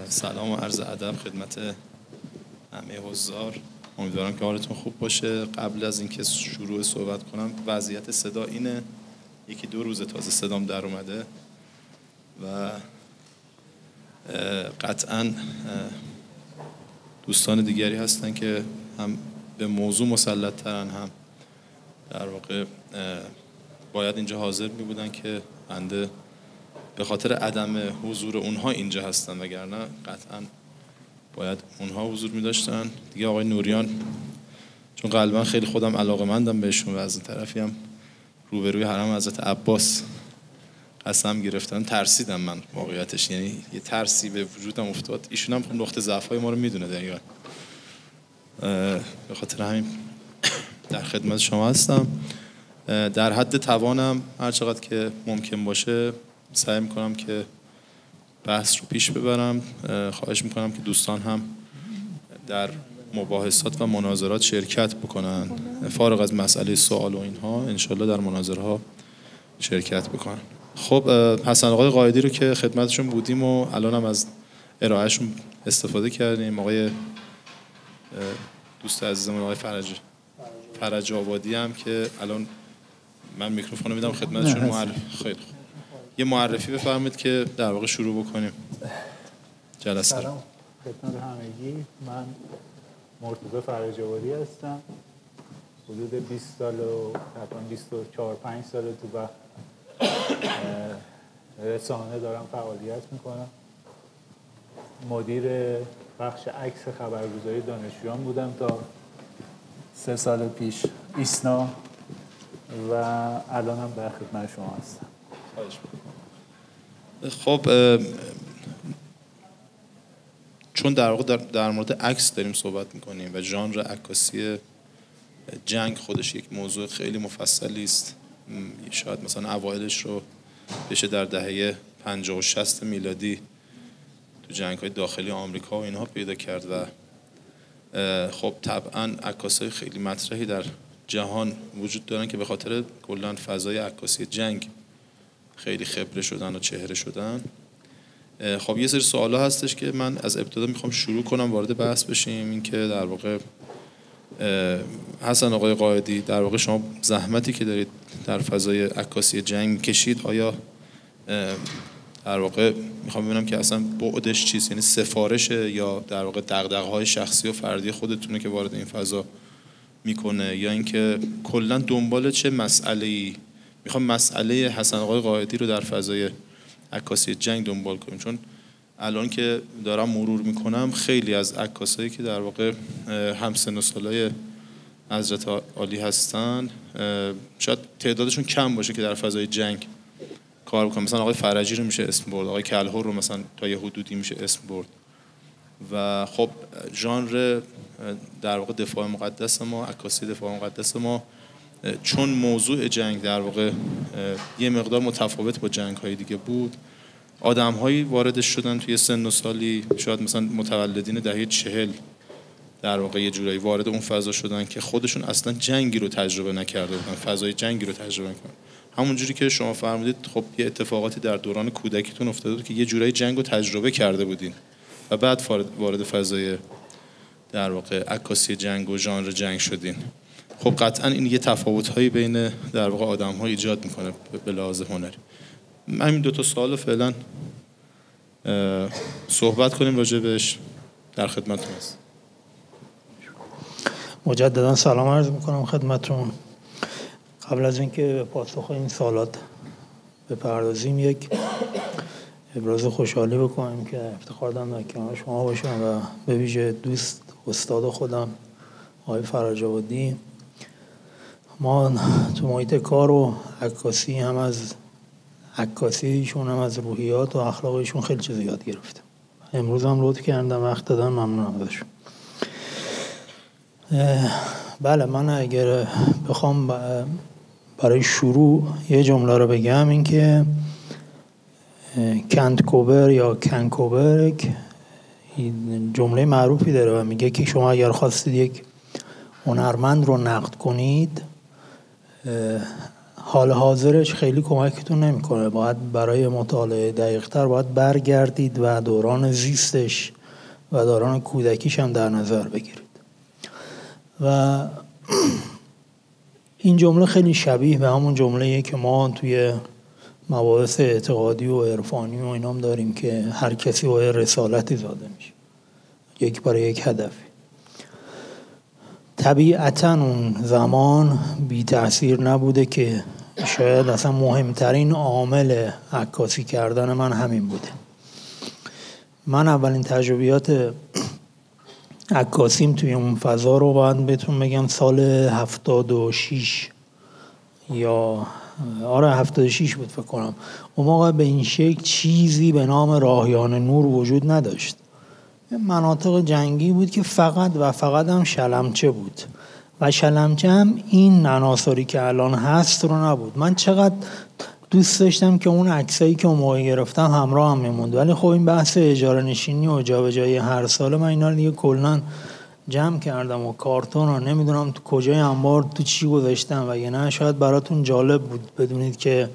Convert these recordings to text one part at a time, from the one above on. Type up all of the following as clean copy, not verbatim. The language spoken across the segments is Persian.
سلام و عرض ادب خدمت همه حضار. امیدوارم که حالتون خوب باشه. قبل از اینکه شروع صحبت کنم، وضعیت صدا اینه، یکی دو روز تازه صدام در اومده و قطعاً دوستان دیگری هستن که هم به موضوع مسلط ترن، هم در واقع باید اینجا حاضر می بودن که بنده به خاطر عدم حضور اونها اینجا هستن، وگرنه قطعاً باید اونها حضور می داشتن. دیگه آقای نوریان، چون قلباً خیلی خودم علاقه‌مندم بهشون و از این طرفی هم روبروی حرم حضرت عباس قسم گرفتن، ترسیدم من واقعیتش، یعنی یه ترسی به وجودم افتاد. ایشون هم نقطه ضعف‌های ما رو میدونه دقیقاً، به خاطر همین در خدمت شما هستم. در حد توانم هر چقدر که ممکن باشه سعی میکنم که بحث رو پیش ببرم. خواهش میکنم که دوستان هم در مباحثات و مناظرات شرکت بکنن، فارغ از مسئله سوال و اینها، انشالله در مناظره ها شرکت بکنن. خب حسن آقای قائدی رو که خدمتشون بودیم و الان هم از ارائهشون استفاده کردیم. آقای دوست عزیزمون آقای فرج آبادی هم که الان من میکروفون رو میدم خدمتشون. خیلی خوب، یه معرفی بفرمایید که در واقع شروع بکنیم جلسه. سلام خدمت همگی، من مرتضی فرج آبادی هستم. حدود 20 سال و تقریبا 24-25 سال تو رسانه دارم فعالیت میکنم. مدیر بخش عکس خبرگزاری دانشجویان بودم تا 3 سال پیش ایسنا و الان هم در خدمت شما هستم. خب چون در واقع در مورد عکس داریم صحبت میکنیم و ژانر عکاسی جنگ خودش یک موضوع خیلی مفصلی است، شاید مثلا اوایلش رو بشه در دهه 50 و 60 میلادی تو جنگ‌های داخلی آمریکا و اینها پیدا کرد و خب طبعاً عکاسای خیلی مطرحی در جهان وجود دارن که به خاطر کلاً فضای عکاسی جنگ خیلی خبره شدن و چهره شدن. خب یه سری سوالا هستش که من از ابتدا میخوام شروع کنم، وارد بحث بشیم. این که در واقع حسن آقای قائدی، در واقع شما زحمتی که دارید در فضای عکاسی جنگ کشید، آیا در واقع میخوام ببینم که اصلا بعدش چیست، یعنی سفارشه یا در واقع دغدغه‌های شخصی و فردی خودتونه که وارد این فضا میکنه، یا اینکه کلا دنبال چه مسئله‌ای میخوام مسئله حسن آقای قائدی رو در فضای عکاسی جنگ دنبال کنیم. چون الان که دارم مرور میکنم خیلی از عکاسایی که در واقع همسن و سالای حضرت عالی هستن، شاید تعدادشون کم باشه که در فضای جنگ کار بکنن. مثلا آقای فرجی رو میشه اسم برد، آقای کلهر رو مثلا تا یه حدودی میشه اسم برد. و خب ژانر در واقع دفاع مقدس ما، عکاسی دفاع مقدس ما، چون موضوع جنگ در واقع یه مقدار متفاوت با جنگ‌های دیگه بود، آدم‌هایی واردش شدن توی سن و سالی شاید مثلا متولدین دهه 40 در واقع یه جورایی وارد اون فضا شدن که خودشون اصلا جنگی رو تجربه نکرده بودن، فضای جنگی رو تجربه نکردن. همون جوری که شما فرمودید خب یه اتفاقاتی در دوران کودکیتون افتاده بود که یه جورایی جنگ رو تجربه کرده بودین و بعد وارد فضای در واقع عکاسی جنگ و ژانر جنگ شدین. خب قطعاً این یه تفاوت‌هایی بین در واقع آدم‌ها ایجاد می‌کنه به لحاظ هنری. همین 2 تا سوالو فعلا صحبت کنیم راجع بهش، در خدمتتون هستم. مجددا سلام عرض می‌کنم خدمتتون. قبل از اینکه به پاسخ این سوالات بپردازیم، یک ابراز خوشحالی بکنیم که افتخار دارم در کنار شما باشم و به ویژه دوست استاد خودم آقای فرج آبادی. ما تو محیط کار و عکاسی هم از عکاسیشون هم از روحیات و اخلاقشون خیلی چیز یاد گرفتم. امروز هم لطف کردم وقت دادن، ممنونم ازشون. بله، من اگر بخوام برای شروع یه جمله رو بگم، این که کنتکوبر یا کنکوبرگ جمله معروفی داره و میگه که شما اگر خواستید یک هنرمند رو نقد کنید، حال حاضرش خیلی کمکتون نمیکنه. باید برای مطالعه دقیق‌تر باید برگردید و دوران زیستش و دوران کودکیش هم در نظر بگیرید. و این جمله خیلی شبیه به همون جمله‌ایه که ما توی مباحث اعتقادی و عرفانی و اینام داریم که هر کسی با رسالتی زاده میشه، یک برای یک هدفی. طبیعتاً اون زمان بی تأثیر نبوده که شاید اصلا مهمترین عامل عکاسی کردن من همین بوده. من اولین تجربیات عکاسیم توی اون فضا رو باید بهتون بگم سال 76 یا 76 بود فکر کنم. اون موقع به این شکل چیزی به نام راهیان نور وجود نداشت. مناطق جنگی بود که فقط و فقط هم شلمچه بود و شلمچه هم این عناصری که الان هست رو نبود. من چقدر دوست داشتم که اون عکسایی که اون موقع گرفتم همراه هم میموند، ولی خب این بحث اجاره نشینی و جابجایی هر ساله من اینا رو دیگه کلاً جمع کردم و کارتون رو نمیدونم تو کجای انبار تو چی گذاشتم و یا نه شاید براتون جالب بود بدونید که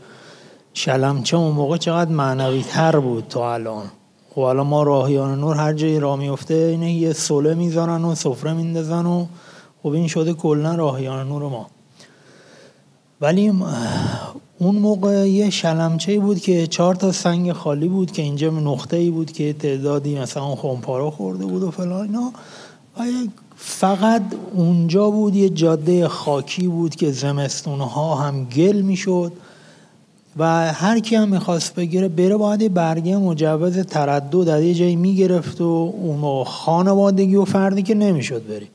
شلمچه اون موقع چقدر معنوی تر بود تا الان. خب الان ما راهیان نور هر جایی راه میفته اینه یه سوله میذارن و سفره میندازن و خب این شده کلا راهیان نور ما. ولی اون موقع یه شلمچه‌ای بود که 4 تا سنگ خالی بود که اینجا نقطه‌ای بود که تعدادی مثلا خمپارا خورده بود و فلان اینا و فقط اونجا بود یه جاده خاکی بود که زمستونها هم گل میشد و هر کی هم میخواست بگیره بره باید برگه مجوز تردد در یه جایی میگرفت و اون خانوادگی و فردی که نمیشد بری.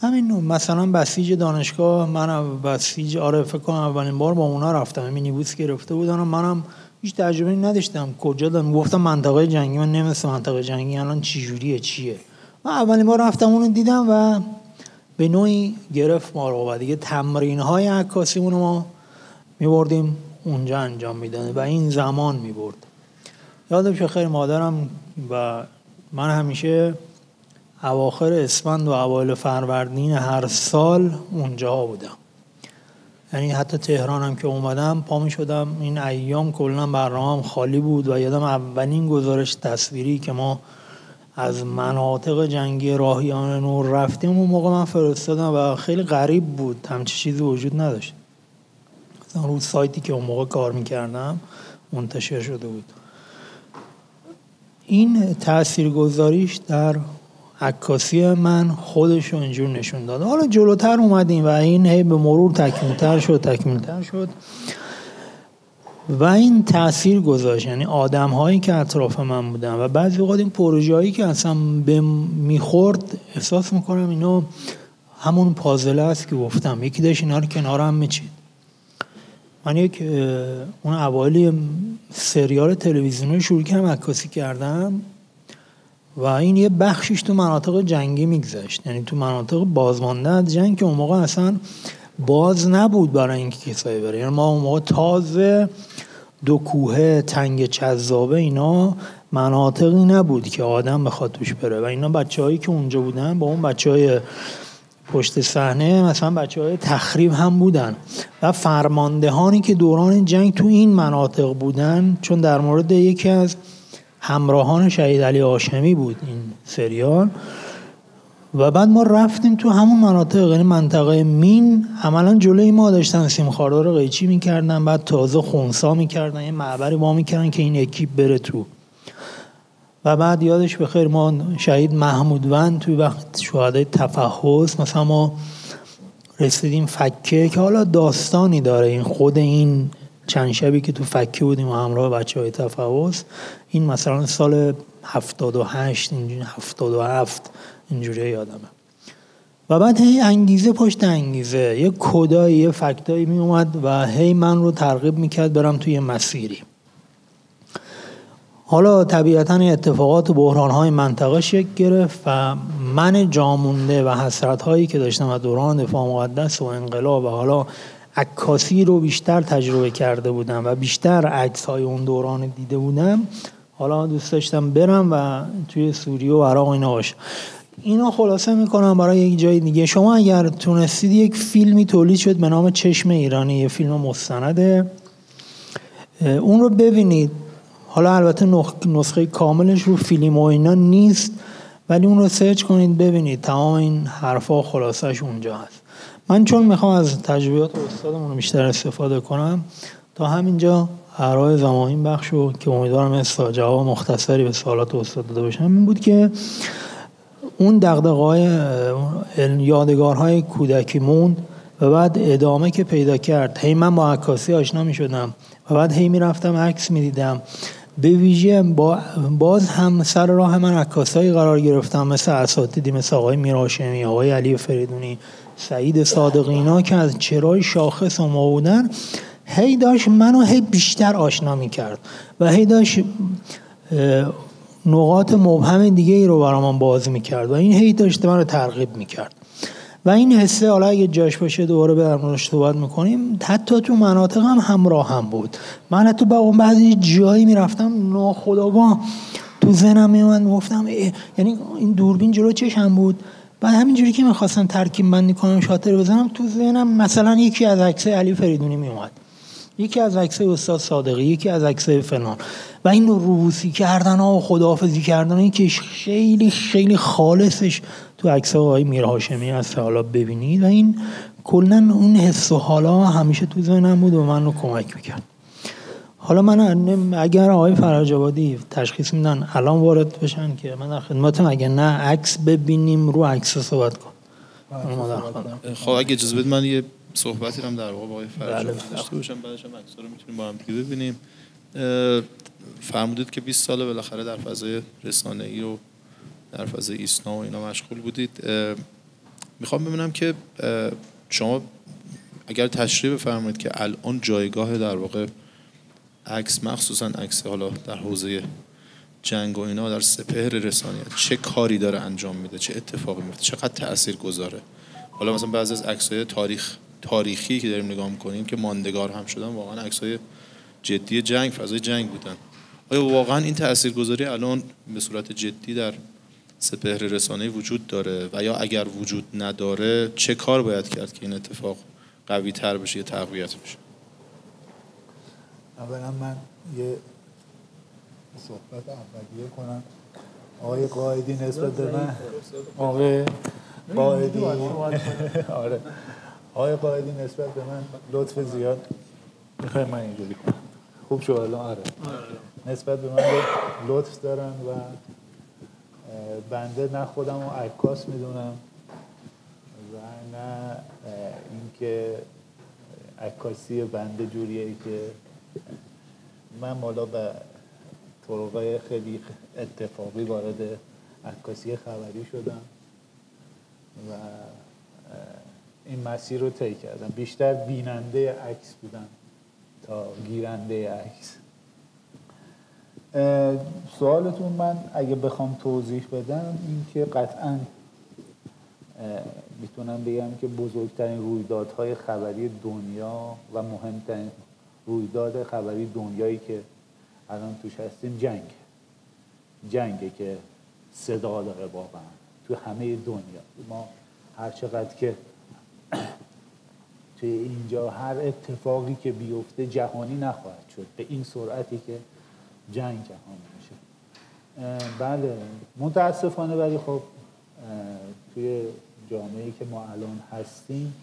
همین مثلا بسیج دانشگاه من بسیج فکر کنم اولین بار با اونا رفتم، مینیبوس گرفته بودن و منم هیچ تجربه نداشتم کجا دارم. گفتم منطقه جنگی، من نمی‌دونم منطقه جنگی الان چی جوریه چیه. من اولین بار رفتم اونو دیدم و به نوعی گرفت ما رو و دیگه تمرین‌های عکاسیمون رو ما می‌بردیم اونجا انجام میدن و این زمان می‌برد. یادم خیر مادرم و من همیشه اواخر اسفند و اوایل فروردین هر سال اونجا بودم. یعنی حتی تهران هم که اومدم پا می شدم این ایام کلا برنامه‌ام خالی بود و یادم اولین گزارش تصویری که ما از مناطق جنگی راهیان نور رفتیم اون موقع من فرستادم و خیلی غریب بود، همچین چیزی وجود نداشت. مثلا رو سایتی که اون موقع کار می‌کردم منتشر شده بود. این تاثیرگذاریش در عکاسی من خودش رو اینجور نشون داد. حالا جلوتر اومدیم و این هی به مرور تکمیل‌تر شد و این تأثیر گذاشت. یعنی آدم هایی که اطراف من بودن و بعضی وقت این پروژه هایی که اصلا به میخورد احساس میکنم اینا همون پازل است که گفتم یکی داشت اینا رو کنار هم میچید. من اون اوایل سریال تلویزیونی شروع کردم عکاسی کردم و این یه بخشش تو مناطق جنگی میگذشت، یعنی تو مناطق بازمانده از جنگ که اون موقع اصلا باز نبود برای اینکه کسایی بره. یعنی ما اون موقع تازه دو کوهه تنگ چذابه اینا مناطقی نبود که آدم بخواد توش بره و اینا بچه‌هایی که اونجا بودن با اون بچه‌های پشت صحنه مثلا بچه‌های تخریب هم بودن و فرماندهانی که دوران جنگ تو این مناطق بودن، چون در مورد یکی از همراهان شهید علی هاشمی بود این سریال و بعد ما رفتیم تو همون مناطق، یعنی منطقه مین عملا جلوی ما داشتن سیمخاردار رو قیچی میکردن، بعد تازه خونسا میکردن، یه معبری با میکردن که این اکیپ بره تو. و بعد یادش بخیر ما شهید محمودوند توی وقت شهدای تفحص مثلا ما رسیدیم فکه که حالا داستانی داره این خود این چند شبی که تو فکه بودیم و همراه بچه‌های تفحص، این مثلا سال 78 اینجوری 77 اینجوری یادمه. و بعد هی انگیزه پشت انگیزه یه کدایی یه فکتایی می اومد و هی من رو ترغیب میکرد برم توی مسیری. حالا طبیعتاً اتفاقات و بحران‌های منطقه شکل گرفت و من جامونده و حسرت‌هایی که داشتم از دوران دفاع مقدس و انقلاب و حالا عکاسی رو بیشتر تجربه کرده بودم و بیشتر عکس‌های اون دوران دیده بودم، حالا دوست داشتم برم و توی سوریه و عراق اینا باشم. اینو خلاصه میکنم برای یک جای دیگه. شما اگر تونستید یک فیلمی تولید شد به نام چشم ایرانی، یه فیلم مستنده، اون رو ببینید. حالا البته نسخه کاملش رو فیلم و اینا نیست، ولی اون رو سرچ کنید ببینید، تمام این حرفا خلاصش اونجا هست. من چون میخوام از تجربیات استادمون بیشتر استفاده کنم، تا همینجا آراء زمانین بخشو که امیدوارم استاد جواب مختصری به سوالات استاد داده باشم این بود که اون دغدغه‌های یادگارهای کودکی موند و بعد ادامه که پیدا کرد. هی من با عکاسی آشنا می‌شدم و بعد هی می‌رفتم عکس می‌دیدم. به ویژه باز هم سر راه من عکاسایی قرار گرفتم مثل اساتیدی مثل آقای میرهاشمی، آقای علی فریدونی، سعید صادقی، اینا که از چرای شاخص ما بودن. هی داشت منو هی بیشتر آشنا می‌کرد و هی داشت نقاط مبهم دیگه ای رو برام باز می‌کرد و این هی داشت من رو ترغیب می‌کرد. و این حسه حالا اگه جاش باشه دوباره به موردش صحبت می‌کنیم، حتی تو مناطق هم همراه هم بود. من حتی با بعضی جایی میرفتم ناخودآگاه تو ذهنم میومد میگفتم یعنی این دوربین جلو چشم بود، بعد همینجوری که می‌خواستم ترکیب بندی کنم شاتر بزنم تو ذهنم مثلا یکی از عکسای علی فریدونی میومد، یکی از عکسای استاد صادقی، یکی از عکسای فلان، و این روبوسی کردن و خداحافظی کردن این که خیلی خیلی خالصش تو عکسای آقای میرهاشمی هست حالا ببینید. و این کلا اون حس و حالا همیشه تو ذهنم بود و من رو کمک میکرد. حالا من اگر آقای فرج آبادی تشخیص میدن الان وارد بشن که من در خدمتم، اگه نه عکس ببینیم رو عکس صحبت کن. خب اگه اجازه بدید من یه صحبتی هم در واقع با آقای فرج داشته باشم، بعدش هم عکس‌ها رو میتونیم با هم دیگه ببینیم. فرمودید که 20 ساله بالاخره در فضای رسانه‌ای و در فضای ایسنا و اینا مشغول بودید. میخوام ببینم که شما اگر تشریح بفرمایید که الان جایگاه در واقع عکس، مخصوصا عکس حالا در حوزه جنگ و اینا در سپهر رسانه‌ای چه کاری داره انجام میده، چه اتفاقی میفته، چقدر تاثیرگذاره. حالا مثلا بعضی از عکس‌های تاریخی که داریم نگاه می‌کنیم که ماندگار هم شدن، واقعا عکس‌های جدی جنگ، فضای جنگ بودن. آیا واقعا این تاثیرگذاری الان به صورت جدی در سپهر رسانه‌ای وجود داره و یا اگر وجود نداره چه کار باید کرد که این اتفاق قوی تر بشه یا تقویت بشه؟ اولا من یه صحبت اولیه کنم. آقای قائدی نسبت به من آقای قائدی نسبت به من لطف زیاد میخوای من اینجوری کنم خوب شو الان. آره نسبت به من لطف دارن و بنده نه خودم رو عکاس میدونم و نه اینکه عکاسی بنده جوریه که من مالا به طرقای خیلی اتفاقی وارد عکاسی خبری شدم و این مسیر رو طی کردم. بیشتر بیننده عکس بودم تا گیرنده عکس. سوالتون من اگه بخوام توضیح بدم این که قطعاً میتونم بگم که بزرگترین رویدادهای خبری دنیا و مهمترین رویداد خبری دنیایی که الان توش هستیم جنگه که صدا داره واقعا تو همه دنیا. ما هر چقدر که توی اینجا هر اتفاقی که بیفته جهانی نخواهد شد به این سرعتی که جنگ جهانی میشه. بله متاسفانه، ولی خب توی جامعه‌ای که ما الان هستیم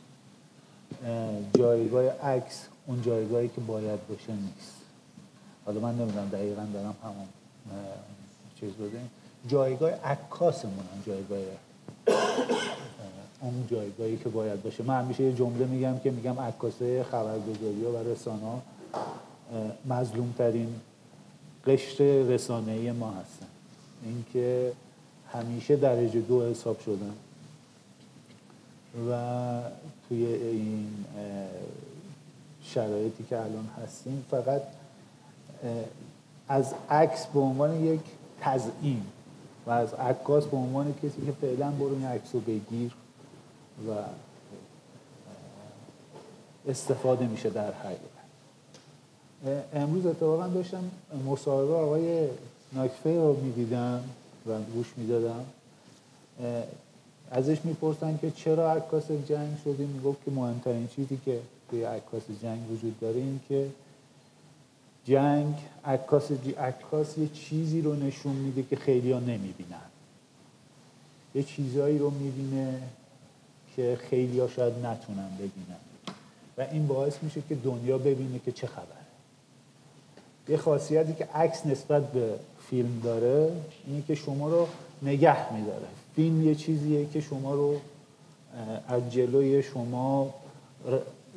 جایگاه عکس اون جایگاهی که باید باشه نیست. حالا من نمیدونم دقیقاً دارم همون چیز بدیم. جایگاه عکاسمون اون جایگاهی که باید باشه. من همیشه یه جمله میگم عکاسای خبرگزاری‌ها و رسانه‌ها مظلوم‌ترین قشر رسانه‌ای ما هستن. اینکه همیشه درجه 2 حساب شدن و توی این شرایطی که الان هستیم فقط از عکس به عنوان یک تزیین و از عکاس به عنوان کسی که فعلا برو این عکسو بگیر و استفاده میشه. در حقیقت امروز اتفاقا داشتم مصاحبه آقای ناکفی رو میدیدم و گوش میدادم ازش میپرسن که چرا عکاس جنگ شدی، میگفت که مهمترین چیزی که توی عکاس جنگ وجود داره این که جنگ عکاس یه چیزی رو نشون میده که خیلی‌ها نمیبینن، یه چیزایی رو میبینه که خیلی‌ها شاید نتونن ببینن و این باعث میشه که دنیا ببینه که چه خبره. یه خاصیتی که عکس نسبت به فیلم داره اینه که شما رو نگه میداره. فیلم یه چیزیه که شما رو از جلوی شما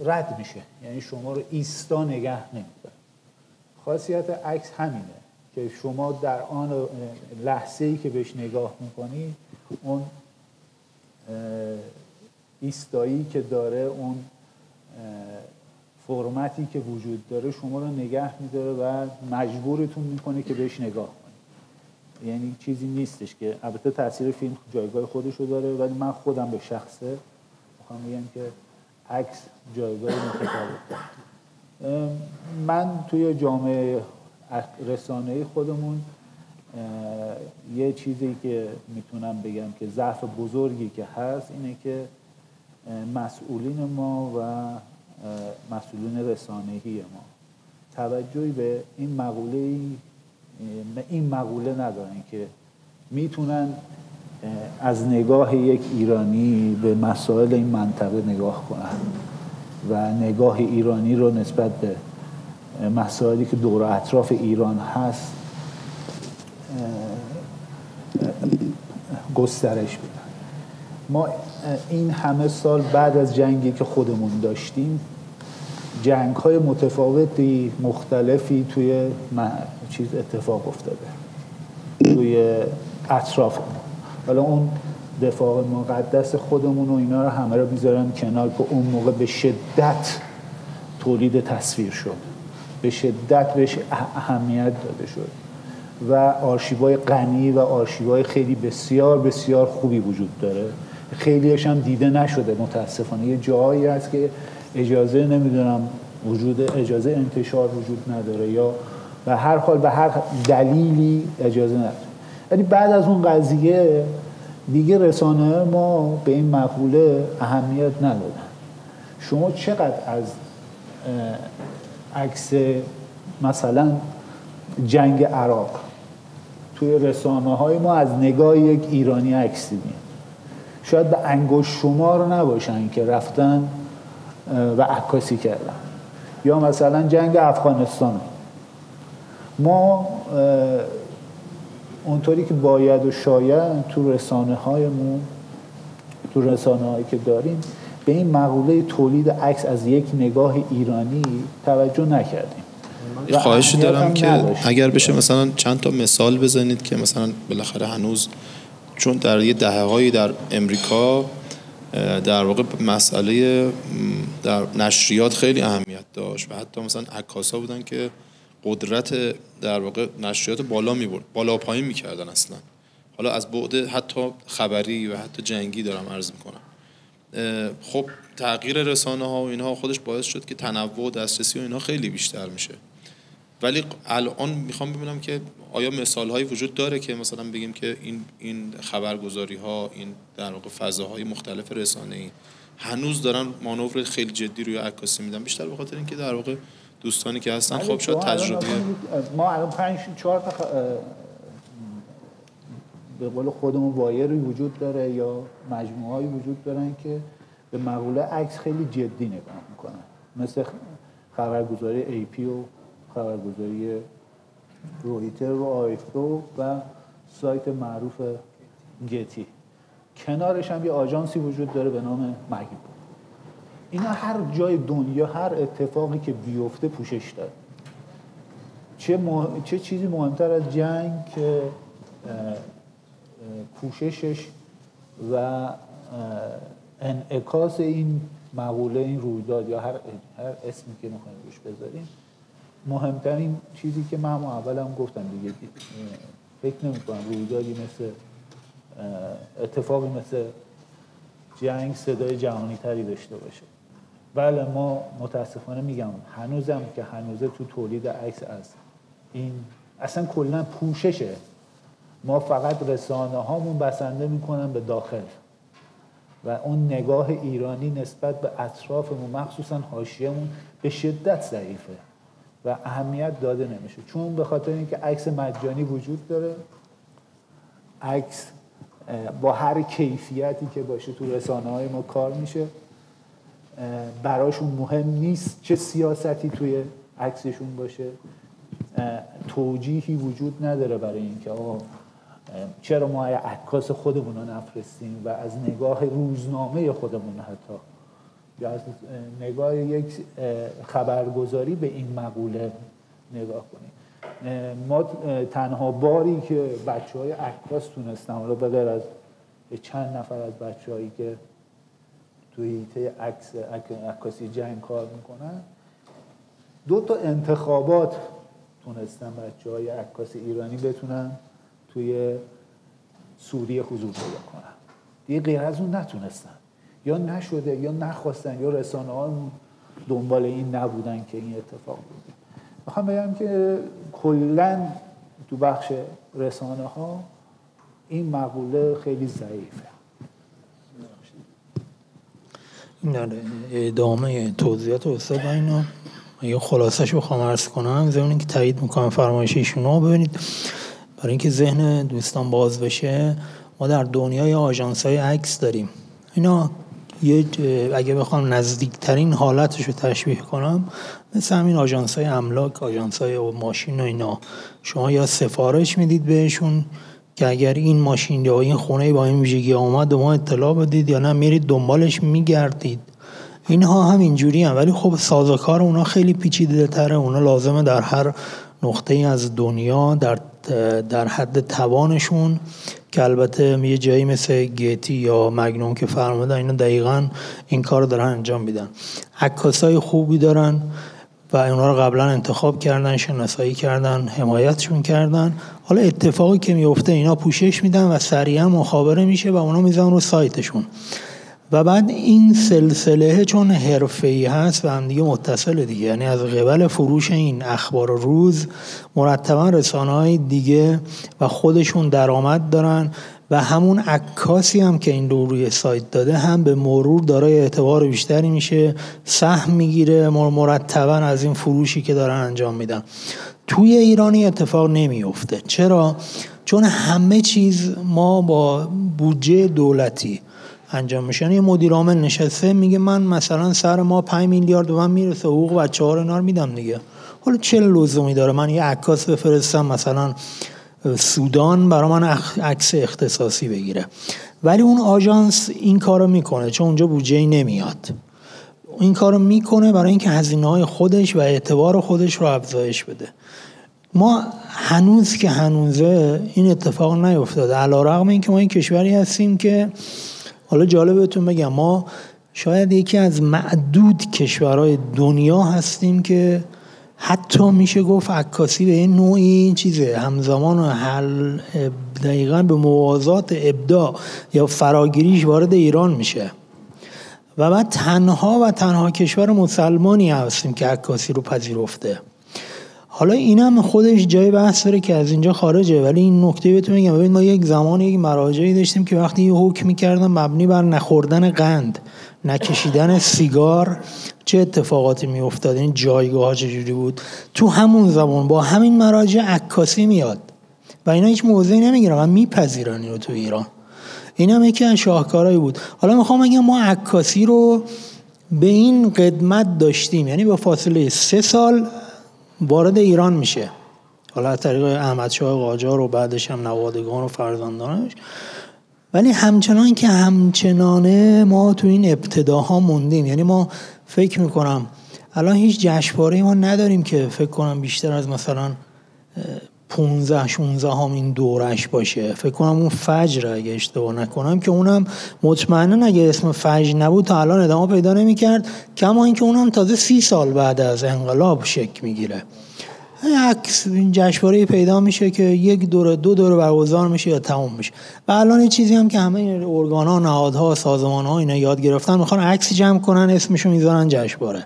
رد میشه، یعنی شما رو ایستا نگه نمیداره. خاصیت عکس همینه که شما در آن لحظه‌ای که بهش نگاه میکنی اون ایستایی که داره، اون فرمتی که وجود داره شما رو نگه میداره و مجبورتون میکنه که بهش نگاه کنید. یعنی چیزی نیستش که البته تاثیر فیلم جایگاه خودش رو داره، ولی من خودم به شخصه میخوام بگم که عکس جایگاه متفاوت داره. من توی جامعه رسانه‌ای خودمون یه چیزی که میتونم بگم که ضعف بزرگی که هست اینه که مسئولین ما و مسئولین رسانه‌ای ما توجهی به این مقوله ندارن که میتونن از نگاه یک ایرانی به مسائل این منطقه نگاه کنن و نگاه ایرانی رو نسبت به مسائلی که دور و اطراف ایران هست گسترش بدن. ما این همه سال بعد از جنگی که خودمون داشتیم جنگ‌های متفاوتی مختلفی توی چیز اتفاق افتاده توی اطرافمون. حالا اون دفاع مقدس خودمون و اینا رو همه رو بیذارم کنار که اون موقع به شدت تولید تصویر شد، به شدت بهش اهمیت داده شد و آرشیوهای غنی و آرشیوهای خیلی بسیار بسیار خوبی وجود داره. خیلیش هم دیده نشده متاسفانه. یه جایی هست که اجازه نمیدونم اجازه انتشار وجود نداره یا به هر حال به هر دلیلی اجازه نداره. ولی بعد از اون قضیه دیگه رسانه ما به این مقوله اهمیت ندادن. شما چقدر از عکس مثلا جنگ عراق توی رسانه‌های ما از نگاه یک ایرانی عکس دیدین؟ شاید به انگشت شمار نباشن که رفتن و عکاسی کردن. یا مثلا جنگ افغانستان ما اونطوری که باید و شاید تو رسانه‌هایمون، تو رسانه‌هایی که داریم، به این مقوله تولید عکس از یک نگاه ایرانی توجه نکردیم. خواهش دارم که اگر بشه مثلا چند تا مثال بزنید که مثلا بالاخره هنوز، چون در یه دهه‌هایی در امریکا در واقع مسئله در نشریات خیلی اهمیت داشت و حتی مثلا عکاسا بودن که قدرت در واقع نشریات بالا پایین می‌کردن اصلا. حالا از بعد حتی خبری و حتی جنگی دارم عرض می‌کنم. خب تغییر رسانه‌ها و اینها خودش باعث شد که تنوع و دسترسی و اینها خیلی بیشتر میشه. ولی الان میخوام ببینم که آیا مثال‌هایی وجود داره که مثلا بگیم که این خبرگزاری‌ها، این در واقع فضاهای مختلف رسانه‌ای هنوز دارن مانور خیلی جدی روی عکاسی میدن، بیشتر به خاطر اینکه در واقع دوستانی که هستن خب شاید تجربه ما الان 5-4 تا به قول خودمون وایری وجود داره یا مجموعه‌ای وجود دارن که به مقوله عکس خیلی جدی نگاه میکنن، مثل خبرگزاری AP و خبرگزاری رویتر و آیفتو و سایت معروف گتی. کنارش هم یه آژانسی وجود داره به نام مگیب. اینا هر جای دنیا هر اتفاقی که بیفته پوشش داره. چه چیزی مهمتر از جنگ که پوششش و انعکاس این مقوله، این رویداد یا هر اسمی که میخوایم روش بذاریم. مهمترین چیزی که من اولم گفتم دیگه، فکر نمی‌کنم رویدادی مثل اتفاقی مثل جنگ صدای جهانی تری داشته باشه. بله ما متاسفانه میگم هنوزم که هنوزه تو تولید عکس از این اصلا کلا پوشش ما فقط رسانه هامون بسنده میکنن به داخل و اون نگاه ایرانی نسبت به اطرافمون مخصوصا حاشیه‌مون به شدت ضعیفه و اهمیت داده نمیشه، چون به خاطر اینکه عکس مجانی وجود داره، عکس با هر کیفیتی که باشه تو رسانه‌های ما کار میشه، براشون مهم نیست چه سیاستی توی عکسشون باشه، توجیهی وجود نداره برای اینکه چرا ما عکاس خودمون رو نفرستیم و از نگاه روزنامه خودمون حتی یا از نگاه یک خبرگزاری به این مقوله نگاه کنیم. ما تنها باری که بچه‌های عکاس تونستن، حالا به غیر از چند نفر از بچه‌هایی که توی حیطه عکاسی جنگ کار میکنن، 2 تا انتخابات تونستن بچه‌های عکاس ایرانی بتونن توی سوریه حضور پیدا کنن. دیگه غیر از اون نتونستن، یا نشده یا نخواستن یا رسانه‌ها دنبال این نبودن که این اتفاق بیفته. میخوام بگم که کلاً تو بخش رسانه‌ها این مقوله خیلی ضعیفه. این ادامه توضیحات استاد اینا یه خلاصه‌شو بخوام عرض کنم، ضمن که تایید میکنم فرمایش ایشونو. ببینید برای اینکه ذهن دوستان باز بشه، ما در دنیای آژانس‌های عکس داریم. اینا اگه بخوام نزدیکترین حالتش رو تشبیه کنم، مثل همین آژانس‌های املاک، آژانس‌های ماشین و اینا، شما یا سفارش میدید بهشون که اگر این ماشین یا این خونه با این ویژگی آمد ما اطلاع بدید، یا نه میرید دنبالش میگردید. اینها هم اینجوری هم، ولی خب سازوکار اونا خیلی پیچیده تره. اونا لازمه در هر نقطه‌ای از دنیا در حد توانشون، که البته یه جایی مثل گیتی یا مگنوم که فرمودن اینا دقیقاً این کار دارن انجام میدن. عکاسای خوبی دارن و اونا رو قبلا انتخاب کردن، شناسایی کردن، حمایتشون کردن. حالا اتفاقی که میفته اینا پوشش میدن و سریعا مخابره میشه و اونا میذارن رو سایتشون. و بعد این سلسله چون حرفه‌ای هست و هم دیگه متصل دیگه، یعنی از قبل فروش این اخبار روز مرتبا رسانه‌های دیگه و خودشون درآمد دارن و همون عکاسی هم که این رو روی سایت داده هم به مرور دارای اعتبار بیشتری میشه، سهم میگیره مرتبا از این فروشی که دارن انجام میدن. توی ایرانی اتفاق نمیفته. چرا؟ چون همه چیز ما با بودجه دولتی انجام میشه. یه مدیر عامل نشسته میگه من مثلا سر ما 5 میلیارد به من میرسه، حقوق بچه‌ها رو اینا رو میدم دیگه. حالا چه لزومی داره من یه عکاس بفرستم مثلا سودان برای من عکس اختصاصی بگیره؟ ولی اون آژانس این کارو میکنه چون اونجا بودجه نمیاد. این کارو میکنه برای اینکه هزینه‌های خودش و اعتبار خودش رو افزایش بده. ما هنوز که هنوزه این اتفاق نیفتاده، علی‌رغم اینکه ما این کشوری هستیم که، حالا جالب بهتون بگم، ما شاید یکی از معدود کشورهای دنیا هستیم که حتی میشه گفت عکاسی به این نوعی چیزه همزمان و حل دقیقاً به موازات ابداع یا فراگیریش وارد ایران میشه. و بعد تنها کشور مسلمانی هستیم که عکاسی رو پذیرفته. حالا اینم خودش جای بحث داره که از اینجا خارجه، ولی این نکته بهتون میگم. ببین ما یک مراجعی داشتیم که وقتی یه حکم می‌کردن مبنی بر نخوردن قند، نکشیدن سیگار، چه اتفاقاتی میافتاد، این جایگاه چجوری بود. تو همون زمان با همین مراجع عکاسی میاد و اینا هیچ موضعی نمیگیرن و میپذیرن اینو تو ایران. اینم یکی از شاهکارهایی بود. حالا میخوام بگم ما عکاسی رو به این قدمت داشتیم، یعنی با فاصله 3 سال وارد ایران میشه، حالا از طریق احمدشاه قاجار و بعدش هم نوادگان و فرزندانش. ولی همچنانه ما تو این ابتداها موندیم. یعنی ما فکر میکنم الان هیچ جشنواره‌ای ما نداریم که فکر کنم بیشتر از مثلا 15-16 همین دورش باشه. فکر کنم اون فجر اگه اشتباه نکنم که اونم مطمئنا اگه اسم فجر نبود تا الان ادامه پیدا نمی‌کرد، کما اینکه اونم تازه 30 سال بعد از انقلاب شکل میگیره. عکس این جشنواره پیدا میشه که 1 دوره 2 دوره برگزار میشه یا تموم میشه. و الان این چیزی هم که همه ارگان‌ها، نهادها، سازمان‌ها اینا یاد گرفتن، میخوان عکس جمع کنن اسمشو میذارن جشنواره.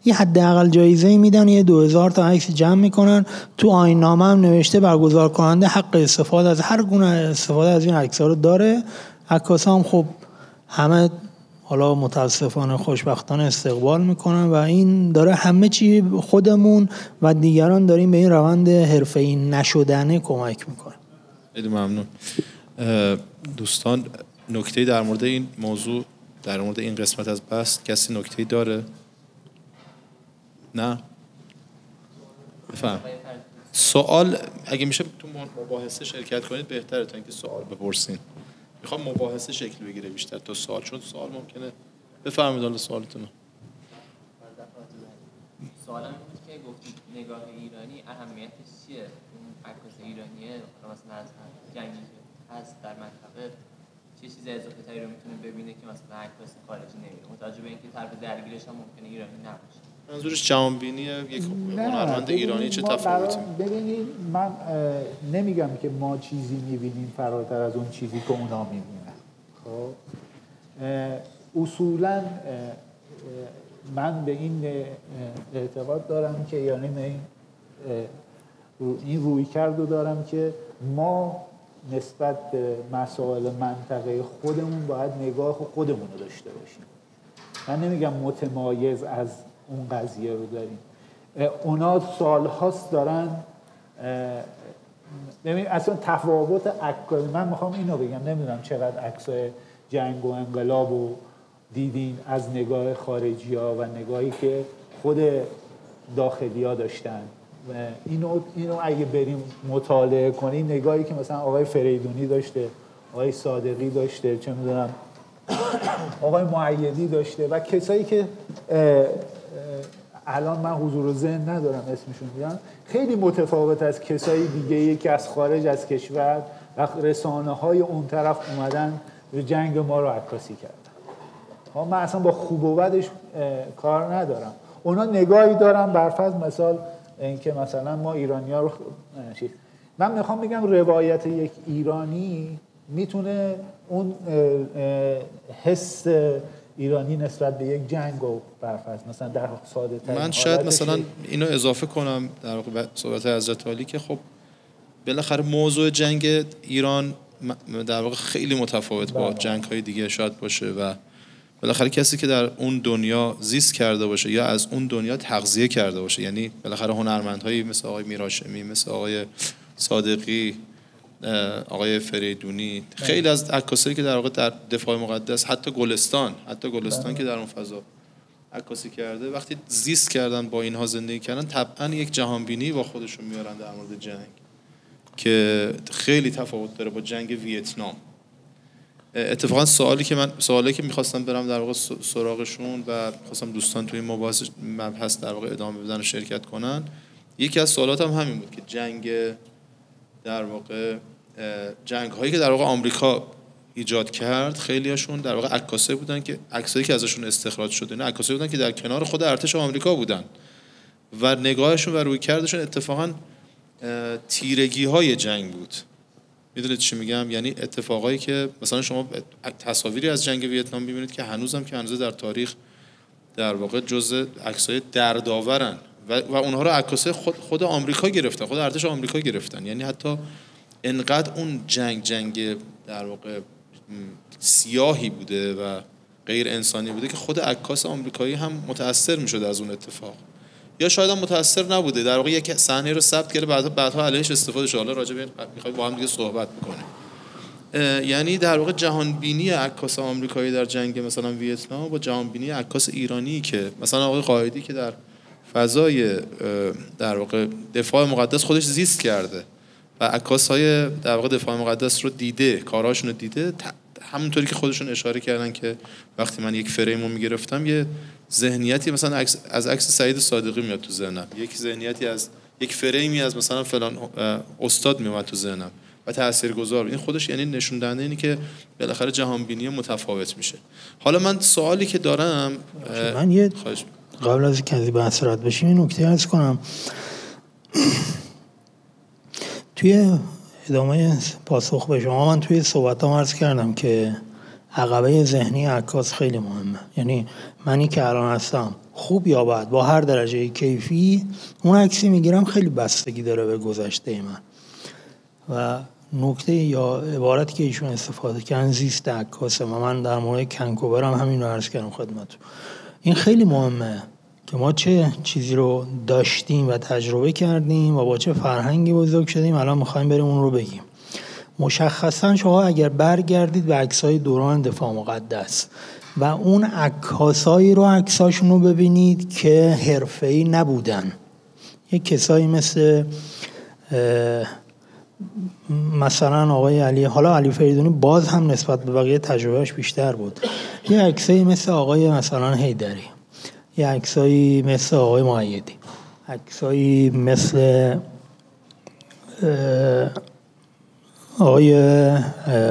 یه حداقل جایزه میدن، یه 2000 تا عکس جمع میکنن، تو آیین‌نامه هم نوشته برگزار کننده حق استفاده از هر گونه استفاده از این عکس‌ها رو داره. عکاسا هم خب همه حالا متاسفانه خوشبختانه استقبال میکنن و این داره همه چی خودمون و دیگران داریم به این روند حرفه‌ای نشدنه کمک میکنه. خیلی ممنون. دوستان نکته‌ای در مورد این موضوع، در مورد این قسمت از بحث کسی نکته‌ای داره؟ نه؟ بفهم. سوال اگه میشه تو مباحثه شرکت کنید بهتره تا اینکه سوال بپرسین. میخوام مباحثه شکل بگیره بیشتر تا سوال، چون سوال ممکنه. بفرمایید حالا سوالتون. سوالم این بود که گفتید نگاه ایرانی اهمیتش چیه؟ اون عکاس ایرانیه مثلا از جنگی هست در منطقه چه چیز اضافه تری رو میتونه ببینه که مثلا عکاس خارجی نمیره، متوجه به اینکه طرف درگیرش هم ممکنه ایرانی نباشه. منظورش جهانبینیه یک هنرمند ایرانی چه تفاوتی؟ ببینید من نمیگم که ما چیزی میبینیم فراتر از اون چیزی که اونا میبینن. خب اصولا من به این اعتقاد دارم که یعنی این رویکرد رو دارم که ما نسبت به مسائل منطقه خودمون باید نگاه خودمون رو داشته باشیم. من نمیگم متمایز از اون قضیه رو داریم. اونا سالهاست دارن ببین اصلا تفاوت عکاسی، من میخوام اینو بگم، نمیدونم چقدر عکسای جنگ و انقلاب رو دیدین از نگاه خارجی ها و نگاهی که خود داخلی ها داشتن. اینو اگه بریم مطالعه کنیم، نگاهی که مثلا آقای فریدونی داشته، آقای صادقی داشته، چه میدونم آقای معیدی داشته و کسایی که الان من حضور ذهن ندارم اسمشون بیان، خیلی متفاوت از کسایی دیگه‌ای که از خارج از کشور و رسانه‌های اون طرف اومدن و جنگ ما رو عکاسی کردن. من اصلا با خوب و بدش کار ندارم. اونا نگاهی دارن بر فرض مثال اینکه مثلا ما ایرانی‌ها رو من میخوام بگم روایت یک ایرانی میتونه اون حس ایرانی نسبت به یک جنگ رو برفرض مثلا در ساده ترین من شاید مثلا اینو اضافه کنم در واقع صحبت حضرت علی که خب بالاخره موضوع جنگ ایران در واقع خیلی متفاوت با جنگ‌های دیگه شاید باشه و بالاخره کسی که در اون دنیا زیست کرده باشه یا از اون دنیا تغذیه کرده باشه، یعنی بالاخره هنرمندهایی مثل آقای میرهاشمی، مثل آقای صادقی، آقای فریدونی، خیلی از عکاسایی که در واقع در دفاع مقدس، حتی گلستان که در اون فضا عکاسی کرده، وقتی زیست کردن با اینها زندگی کردن طبعا یک جهانبینی با خودشون میارن در مورد جنگ که خیلی تفاوت داره با جنگ ویتنام. اتفاقا سوالی که میخواستم برم در واقع سراغشون و خواستم دوستان توی این مبحث در واقع ادامه بدن و شرکت کنن، یکی از سوالاتم همین بود که در واقع جنگ هایی که در واقع آمریکا ایجاد کرد، خیلی هاشون در واقع عکاسایی بودن که عکسایی که ازشون استخراج شده نه عکاسایی بودن که در کنار خود ارتش آمریکا بودن و نگاهشون و رویکردشون اتفاقا تیرگی های جنگ بود. میدونید چی میگم؟ یعنی اتفاقایی که مثلا شما تصاویری از جنگ ویتنام میبینید که هنوزم که هنوز در تاریخ در واقع جزء عکسای دردآورن و اونها رو عکاسای خود آمریکا گرفتن، خود ارتش آمریکا گرفتن. یعنی حتی انقدر اون جنگ در واقع سیاهی بوده و غیر انسانی بوده که خود عکاس آمریکایی هم متأثر میشد از اون اتفاق، یا شاید هم متأثر نبوده، در واقع یک صحنه رو ثبت کرده بعدها علیهش استفاده شده. حالا راجع به این می‌خوایم با هم دیگه صحبت بکنیم. یعنی در واقع جهان بینی عکاس آمریکایی در جنگ مثلا ویتنام با جهان بینی عکاس ایرانی که مثلا آقای قائدی که در فضای در واقع دفاع مقدس خودش زیست کرده و عکاس‌های در واقع دفاع مقدس رو دیده، کارهاشون رو دیده، همونطوری که خودشون اشاره کردن که وقتی من یک فریم رو میگرفتم یه ذهنیتی مثلا از عکس سعید صادقی میاد تو ذهنم، یک ذهنیتی از یک فریمی از مثلا فلان استاد میاد تو ذهنم و تاثیرگذار. این خودش یعنی نشون دهنده اینه که بالاخره جهان بینی متفاوت میشه. حالا من سوالی که دارم من یه قبل از اینکه از بحث رد بشیم این نکته عرض کنم. توی ادامه پاسخ به شما من توی صحبتام عرض کردم که عقبه ذهنی عکاس خیلی مهمه. یعنی منی که الان هستم خوب یا بد با هر درجه کیفی اون عکسی میگیرم خیلی بستگی داره به گذشته من. و نکته یا عبارتی که ایشون استفاده کردن زیست عکاسه و من در مورد ونکوور هم همین رو عرض کردم خدمتتون. این خیلی مهمه که ما چه چیزی رو داشتیم و تجربه کردیم و با چه فرهنگی بزرگ شدیم الان می‌خوایم بریم اون رو بگیم. مشخصا شما اگر برگردید به عکسای دوران دفاع مقدس و اون عکاسایی رو عکساشون رو ببینید که حرفه‌ای نبودن، یک کسایی مثل مثلا آقای علی، حالا علی فریدونی باز هم نسبت به بقیه تجربهش بیشتر بود، یه عکسایی مثل آقای مثلا حیدری، یه عکسایی مثل آقای مؤیدی، عکسایی مثل آقای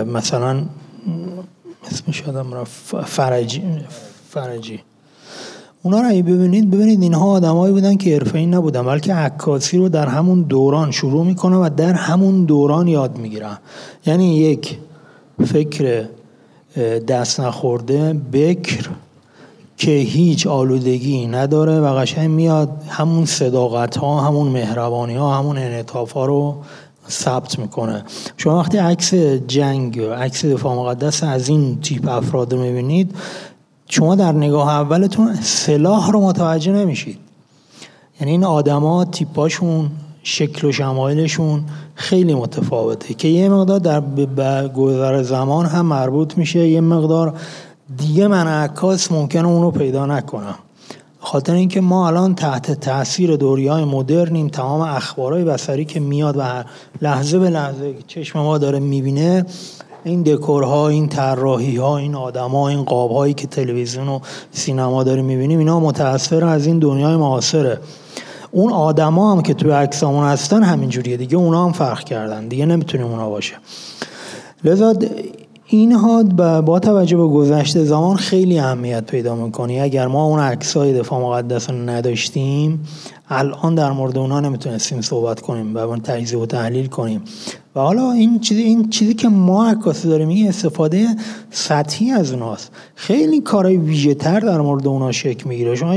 مثلا اسمش یادم رفت فرجی. اونا رو اگه ببینید اینها آدمایی بودن که حرفه‌ای نبودن بلکه عکاسی رو در همون دوران شروع میکنن و در همون دوران یاد میگیرن. یعنی یک فکر دست نخورده، بکر که هیچ آلودگی نداره و قشنگ میاد همون صداقت ها، همون مهربانی ها، همون انعطاف ها رو ثبت میکنه. شما وقتی عکس جنگ و عکس دفاع مقدس از این تیپ افراد رو میبینید، شما در نگاه اولتون سلاح رو متوجه نمیشید. یعنی این آدما تیپاشون، شکل و شمایلشون خیلی متفاوته که یه مقدار در گذر زمان هم مربوط میشه، یه مقدار دیگه من عکاس ممکنه اون رو پیدا نکنم. خاطر اینکه ما الان تحت تاثیر دوریای مدرنیم، تمام اخبارهای بصری که میاد و لحظه به لحظه چشم ما داره میبینه، این دکورها، این طراحی‌ها، این آدم‌ها، این قاب‌هایی که تلویزیون و سینما داریم می‌بینیم، اینا متأثر از این دنیای معاصره. اون آدم‌ها هم که توی عکسامون هستن همینجوریه دیگه، اونا هم فرق کردن دیگه، نمیتونیم اونا باشه. لذا اینها با توجه به گذشته زمان خیلی اهمیت پیدا می‌کنه. اگر ما اون عکسای دفاع مقدس رو نداشتیم، الان در مورد اونها نمیتونستیم صحبت کنیم و اون تجزیه و تحلیل کنیم. و حالا این چیزی که ما عکاسی داریم، این استفاده سطحی از اوناست. خیلی کارهای ویژه‌تر در مورد اونها شکل میگیره. شما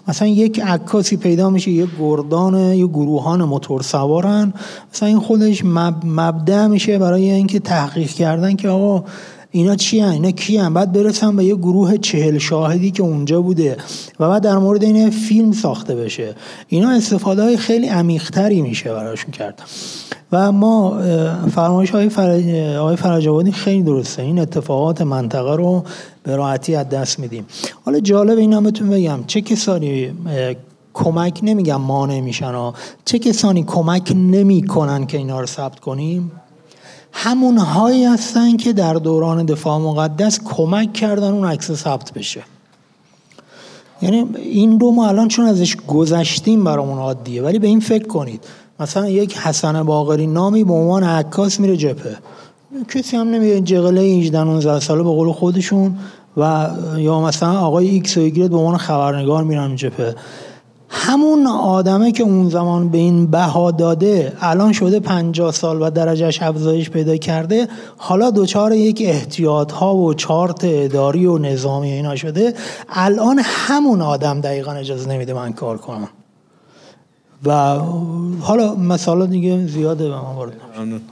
مثلا یک عکاسی پیدا میشه، یک گردان، یک گروهان موتور سوارن، مثلا این خودش مبدأ میشه برای اینکه تحقیق کردن که آقا اینا چی هن؟ اینا کی هن؟ بعد برسن به یه گروه 40 شاهدی که اونجا بوده و بعد در مورد این فیلم ساخته بشه. اینا استفاده های خیلی عمیق‌تری میشه براشون کرد. و ما فرمایش های آقای فرج‌آبادی خیلی درسته، این اتفاقات منطقه رو به راحتی از دست میدیم. حالا جالب اینا بهتون بگم چه کسانی کمک، نمیگم مانع میشن، چه کسانی کمک نمیکنن که اینا رو ثبت کنیم؟ همون هایی هستن که در دوران دفاع مقدس کمک کردن اون عکس ثبت بشه. یعنی این رو ما الان چون ازش گذشتیم برامون عادیه، ولی به این فکر کنید مثلا یک حسن باقری نامی به عنوان عکاس میره جبهه، کسی هم نمیگه، جغله 18 ساله به قول خودشون، و یا مثلا آقای ایکس و ایگرت به عنوان خبرنگار میرن جبهه. همون آدمه که اون زمان به این بها داده الان شده 50 سال و درجهش افزایش پیدا کرده، حالا دوچار یک احتیاط ها و چارت اداری و نظامی اینا شده، الان همون آدم دقیقا اجازه نمیده من کار کنم. و حالا مثلا دیگه زیاده به من وارد نمیشه.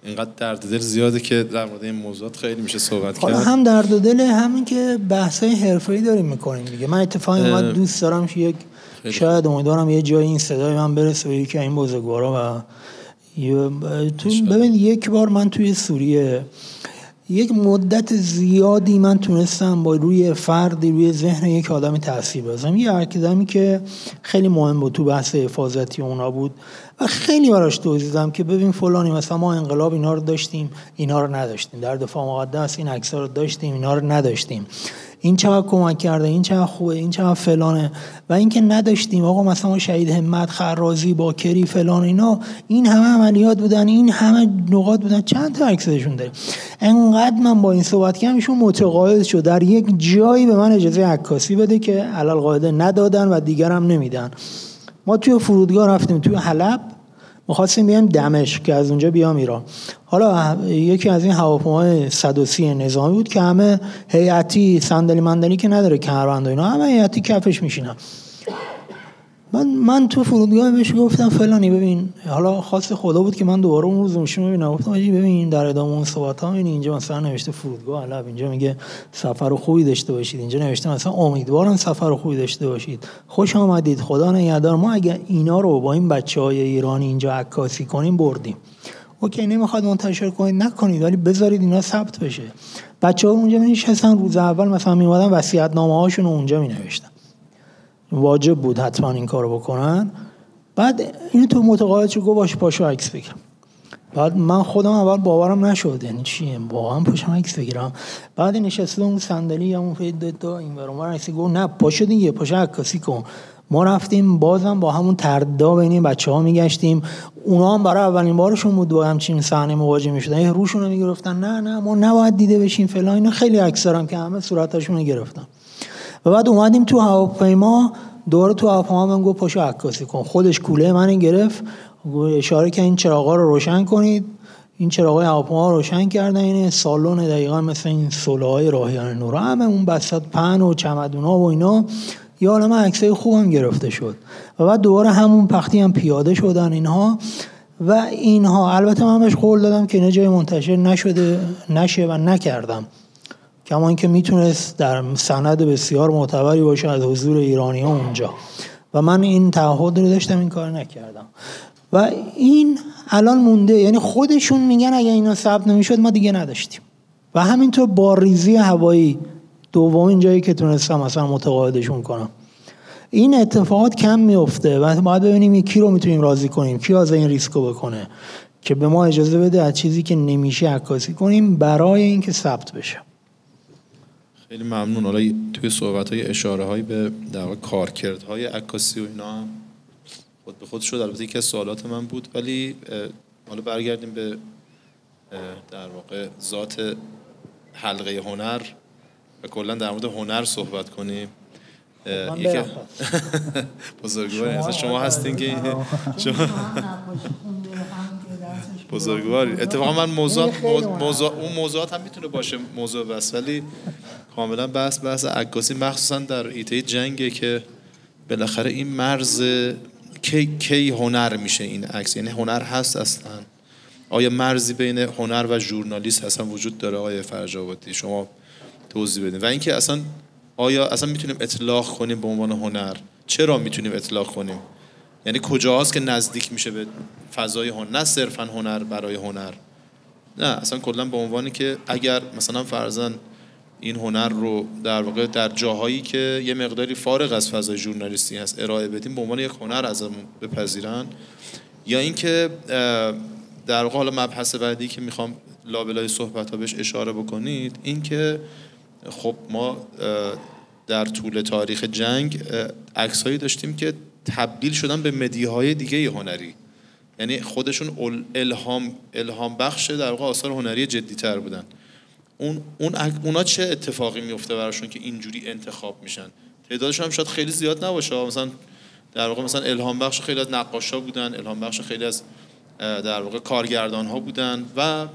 اینقدر درد دل زیاده که در مورد این موضوعات خیلی میشه صحبت کرد. حالا هم درد دل، همین که بحثای حرفه‌ای داریم میکنیم دیگه. من اتفاقا دوست دارم که شاید امیدوارم یه جایی این صدای من برسه به یکی این بزرگوارا. و ببین یک بار من توی سوریه یک مدت زیادی من تونستم با روی فردی، روی ذهن یک آدمی تاثیر بذارم. یه آدمی که خیلی مهم بود تو بحث حفاظتی اونا بود و خیلی براش توضیح دادم که ببین فلانی، مثلا ما انقلاب اینا رو داشتیم، اینا رو نداشتیم، در دفاع مقدس این عکس‌ها رو داشتیم، اینا رو نداشتیم، این چقدر کمک کرده، این چقدر خوبه، این چقدر فلانه. و این که نداشتیم، آقا مثلا ما شهید همت، خرازی، باکری، فلان، اینا این همه عملیات بودن، این همه نقاط بودن، چند تا عکسشون داریم. انقدر من با این صحبت کردم ایشون متقاعد شد در یک جایی به من اجازه عکاسی بده که علل قاعده ندادن و دیگرم نمیدن. ما توی فرودگاه رفتیم توی حلب، می‌خواستیم بیایم دمشق که از اونجا بیام ایران. حالا یکی از این هواپیماهای 130 نظامی بود که همه هیئتی، صندلی مندلی که نداره، کمربند و اینا، همه هیئتی کفش میشینن. من تو فرودگاه بهش گفتم فلانی ببین، حالا خواست خدا بود که من دوباره اون روز میشم ببینم، گفتم آجی ببین در ادامه اون صحبت‌ها ببین اینجا مثلا نوشته فرودگاه علب، اینجا میگه سفر خوبی داشته باشید، اینجا نوشته مثلا امیدوارم سفر خوبی داشته باشید، خوش آمدید، خدا نگهدار. ما اگه اینا رو با این بچهای ایرانی اینجا عکاسی کنیم بردیم. اوکی نمیخواد منتشر کنید نکنید، ولی بذارید اینا ثبت بشه. بچه‌ها اونجا نشستن، روز اول مثلا میومدن وصیت‌نامه‌هاشون رو اونجا مینوشتن، واجب بود حتما این کارو بکنن. بعد اینو تو متقاعد شو باش پاشو عکس بگیرم. بعد من خودم اول باورم نشد، یعنی چیه واقعا پاشم عکس بگیرم. بعد نشسته اون صندلی همون فید این برام عکس گفت نه پاشو دیگه، پاشو عکاسی کن. ما رفتیم بازم با همون تردا بین بچه‌ها میگشتیم، اونا هم برای اولین بارشون بود با همچین صحنه مواجه میشدن، روشون رو میگرفتن نه ما نباید دیده بشیم فلان. اینا خیلی عکس دارم که همه صورتاشون رو گرفتن. و بعد اومدیم تو هواپیما، دوباره تو هواپیما من گفت پاشو عکاسی کن. خودش کوله من گرفت، اشاره که این چراغا رو روشن کنید. این چراغای هواپیما رو روشن کردن، این سالن دقیقاً مثل این سوله‌های راهیان نور، همه اون بساط پهن و چمدونا و اینا. یا عالم عکسای خوبم گرفته شد. و بعد دوباره همون پختی هم پیاده شدن اینها و اینها. البته من بهش قول دادم که اینا جای منتشر نشه و نکردم، کما اینکه میتونست در سند بسیار معتبری باشه از حضور ایرانی‌ها اونجا و من این تعهد رو داشتم، این کار نکردم و این الان مونده. یعنی خودشون میگن اگه اینا ثبت نمیشد ما دیگه نداشتیم. و همینطور با ریزی هوایی دومین جایی که تونستم مثلا متقاعدشون کنم. این اتفاقات کم میفته و باید ببینیم کی رو میتونیم راضی کنیم، کی از این ریسکو بکنه که به ما اجازه بده از چیزی که نمیشه عکاسی کنیم برای اینکه ثبت بشه. خیلی ممنون. حالا توی صحبت‌های اشاره‌هایی به در واقع کارکردهای عکاسی و اینا هم خود به خود شد. البته یکی از سوالات من بود، ولی حالا برگردیم به در واقع ذات حلقه هنر و کلا در مورد هنر صحبت کنیم. یکی بزرگواری شما هستین که شما بزرگواری. اتفاقا من اون موضوعات هم میتونه باشه موضوع بس، ولی کاملا بحث عکاسی مخصوصا در ایته جنگه که بالاخره این مرز کی هنر میشه این عکس. یعنی هنر هست اصلا؟ آیا مرزی بین هنر و ژورنالیست اصلا وجود داره؟ آقای فرج‌آبادی شما توضیح بدین. و اینکه اصلا آیا اصلا میتونیم اطلاق کنیم به عنوان هنر؟ چرا میتونیم اطلاق کنیم؟ یعنی کجاست که نزدیک میشه به فضای هنر؟ نه صرفا هنر برای هنر، نه اصلا کلا به عنوانی که اگر مثلا فرضاً این هنر رو در واقع در جاهایی که یه مقداری فارغ از فضای ژورنالیستی هست ارائه بدیم به عنوان یک هنر ازمون بپذیرن. یا اینکه در واقع حالا مبحث بعدی که میخوام لابلای صحبت‌ها بهش اشاره بکنید، این که خب ما در طول تاریخ جنگ عکسایی داشتیم که تبدیل شدن به مدیاهای دیگه هنری، یعنی خودشون الهام بخش در واقع آثار هنری جدی‌تر بودن. اونا چه اتفاقی میفته براشون که اینجوری انتخاب میشن؟ تعدادشون هم شاید خیلی زیاد نباشه، مثلا در واقع مثلا الهام بخش خیلی از نقاشا بودن، الهام بخش خیلی از در واقع کارگردان ها بودن و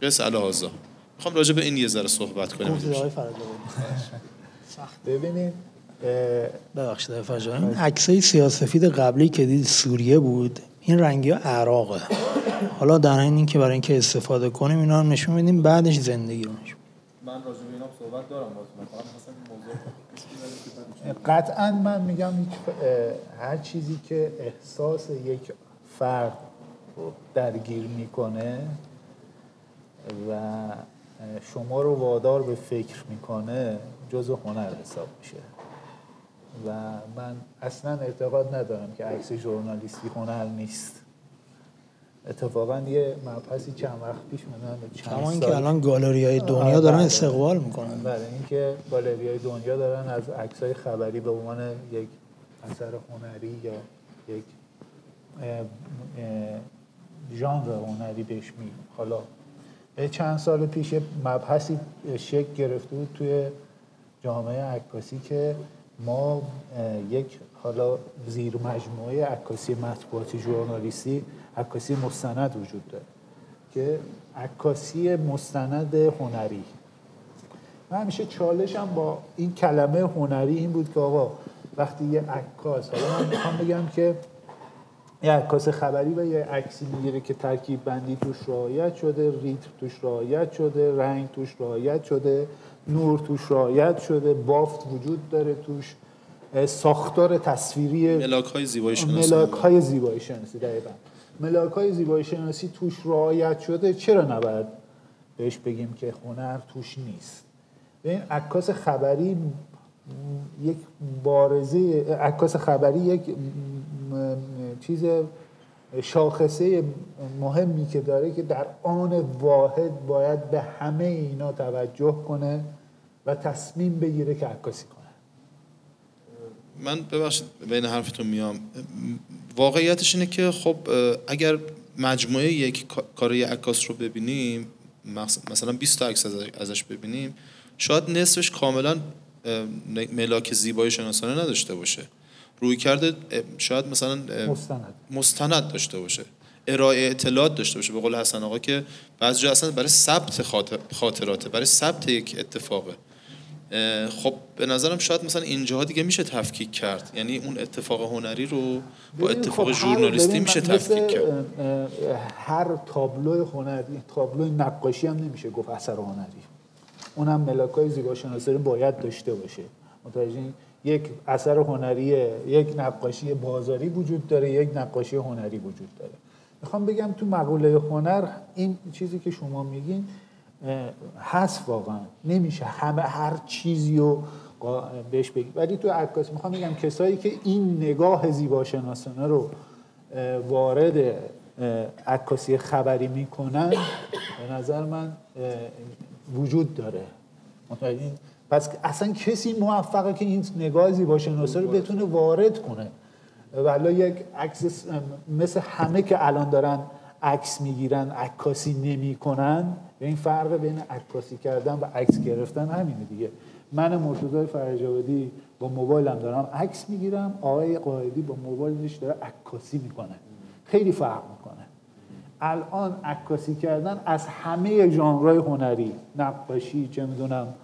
قص الهازا. میخوام راجع به این یه ذره صحبت کنیم. ببینید ببخشید فرجان، این عکسای سیاه‌سفید قبلی که دید سوریه بود، این رنگی عراقه. حالا در این که برای اینکه استفاده کنیم اینا هم نشون میدیم، بعدش زندگی رو نشون. من راجع به اینا صحبت دارم موضوع. قطعا من میگم هر چیزی که احساس یک فرد رو درگیر میکنه و شما رو وادار به فکر میکنه جزء هنر حساب میشه. و من اصلا اعتقاد ندارم که عکس ژورنالیستی هنر نیست. اتفاقا یه مبحثی چند وقت پیش کما اینکه الان گالری‌های دنیا دارن استقبال میکنن. بله، اینکه گالری‌های دنیا دارن از عکسای خبری به عنوان یک اثر هنری یا یک ژانر هنری بهش میگن. حالا چند سال پیش مبحثی شکل گرفته بود توی جامعه عکاسی که ما یک حالا زیر مجموعه عکاسی مطبوعاتی ژورنالیستی عکاسی مستند وجود داره که عکاسی مستند هنری. من همیشه چالشم با این کلمه هنری این بود که آقا وقتی یه عکاس، حالا من میخوام بگم که یه عکاس خبری و یه عکسی میگیره که ترکیب بندی توش رعایت شده، ریتم توش رعایت شده، رنگ توش رعایت شده، نور توش رعایت شده، بافت وجود داره توش، ساختار تصویری، ملاک‌های زیبایی شناسی، ملاک‌های زیبایی شناسی، دقیقاً ملاک‌های زیبایی شناسی توش رعایت شده، چرا نباید بهش بگیم که هنر توش نیست؟ این عکاس خبری یک بارزه، عکاس خبری یک چیز شاخصه مهمی که داره که در آن واحد باید به همه اینا توجه کنه و تصمیم بگیره که عکاسی کنه. من ببخشید بین حرفتون میام، واقعیتش اینه که خب اگر مجموعه یک کار عکاس رو ببینیم، مثلا 20 تا عکس ازش ببینیم، شاید نصفش کاملا ملاک زیبایی شناسانه نداشته باشه، روی کرده شاید مثلا مستند داشته باشه، ارائه اطلاعات داشته باشه، به قول حسن آقا که بعضی جا اصلا برای ثبت خاطراته، برای ثبت یک اتفاقه. خب به نظرم شاید مثلا اینجاها دیگه میشه تفکیک کرد، یعنی اون اتفاق هنری رو با اتفاق ژورنالیستی میشه تفکیک کرد. هر تابلو هنری، تابلو نقاشی هم نمیشه گفت اثر هنری، اونم ملاک‌های زیباشناسی رو باید داشته باشه. متوجه یک اثر هنری، یک نقاشی بازاری وجود داره، یک نقاشی هنری وجود داره. میخوام بگم تو مقوله هنر این چیزی که شما میگین هست، واقعا نمیشه همه هر چیزی رو بهش بگیم، ولی تو عکاسی میخوام بگم کسایی که این نگاه زیباشناسانه رو وارد عکاسی خبری میکنن به نظر من وجود داره. پس اصلا کسی موفقه که این نگاه زیباشناسه رو بتونه وارد کنه، ولی یک عکس مثل همه که الان دارن عکس میگیرن عکاسی نمیکنن. به این فرق بین عکاسی کردن و عکس گرفتن همینه دیگه. من مرتضی فرج‌آبادی با موبایلم دارم عکس میگیرم، آقای قائدی با موبایلش داره عکاسی میکنه، خیلی فرق میکنه. الان عکاسی کردن از همه ژانرهای هنری، نقاشی، چه میدونم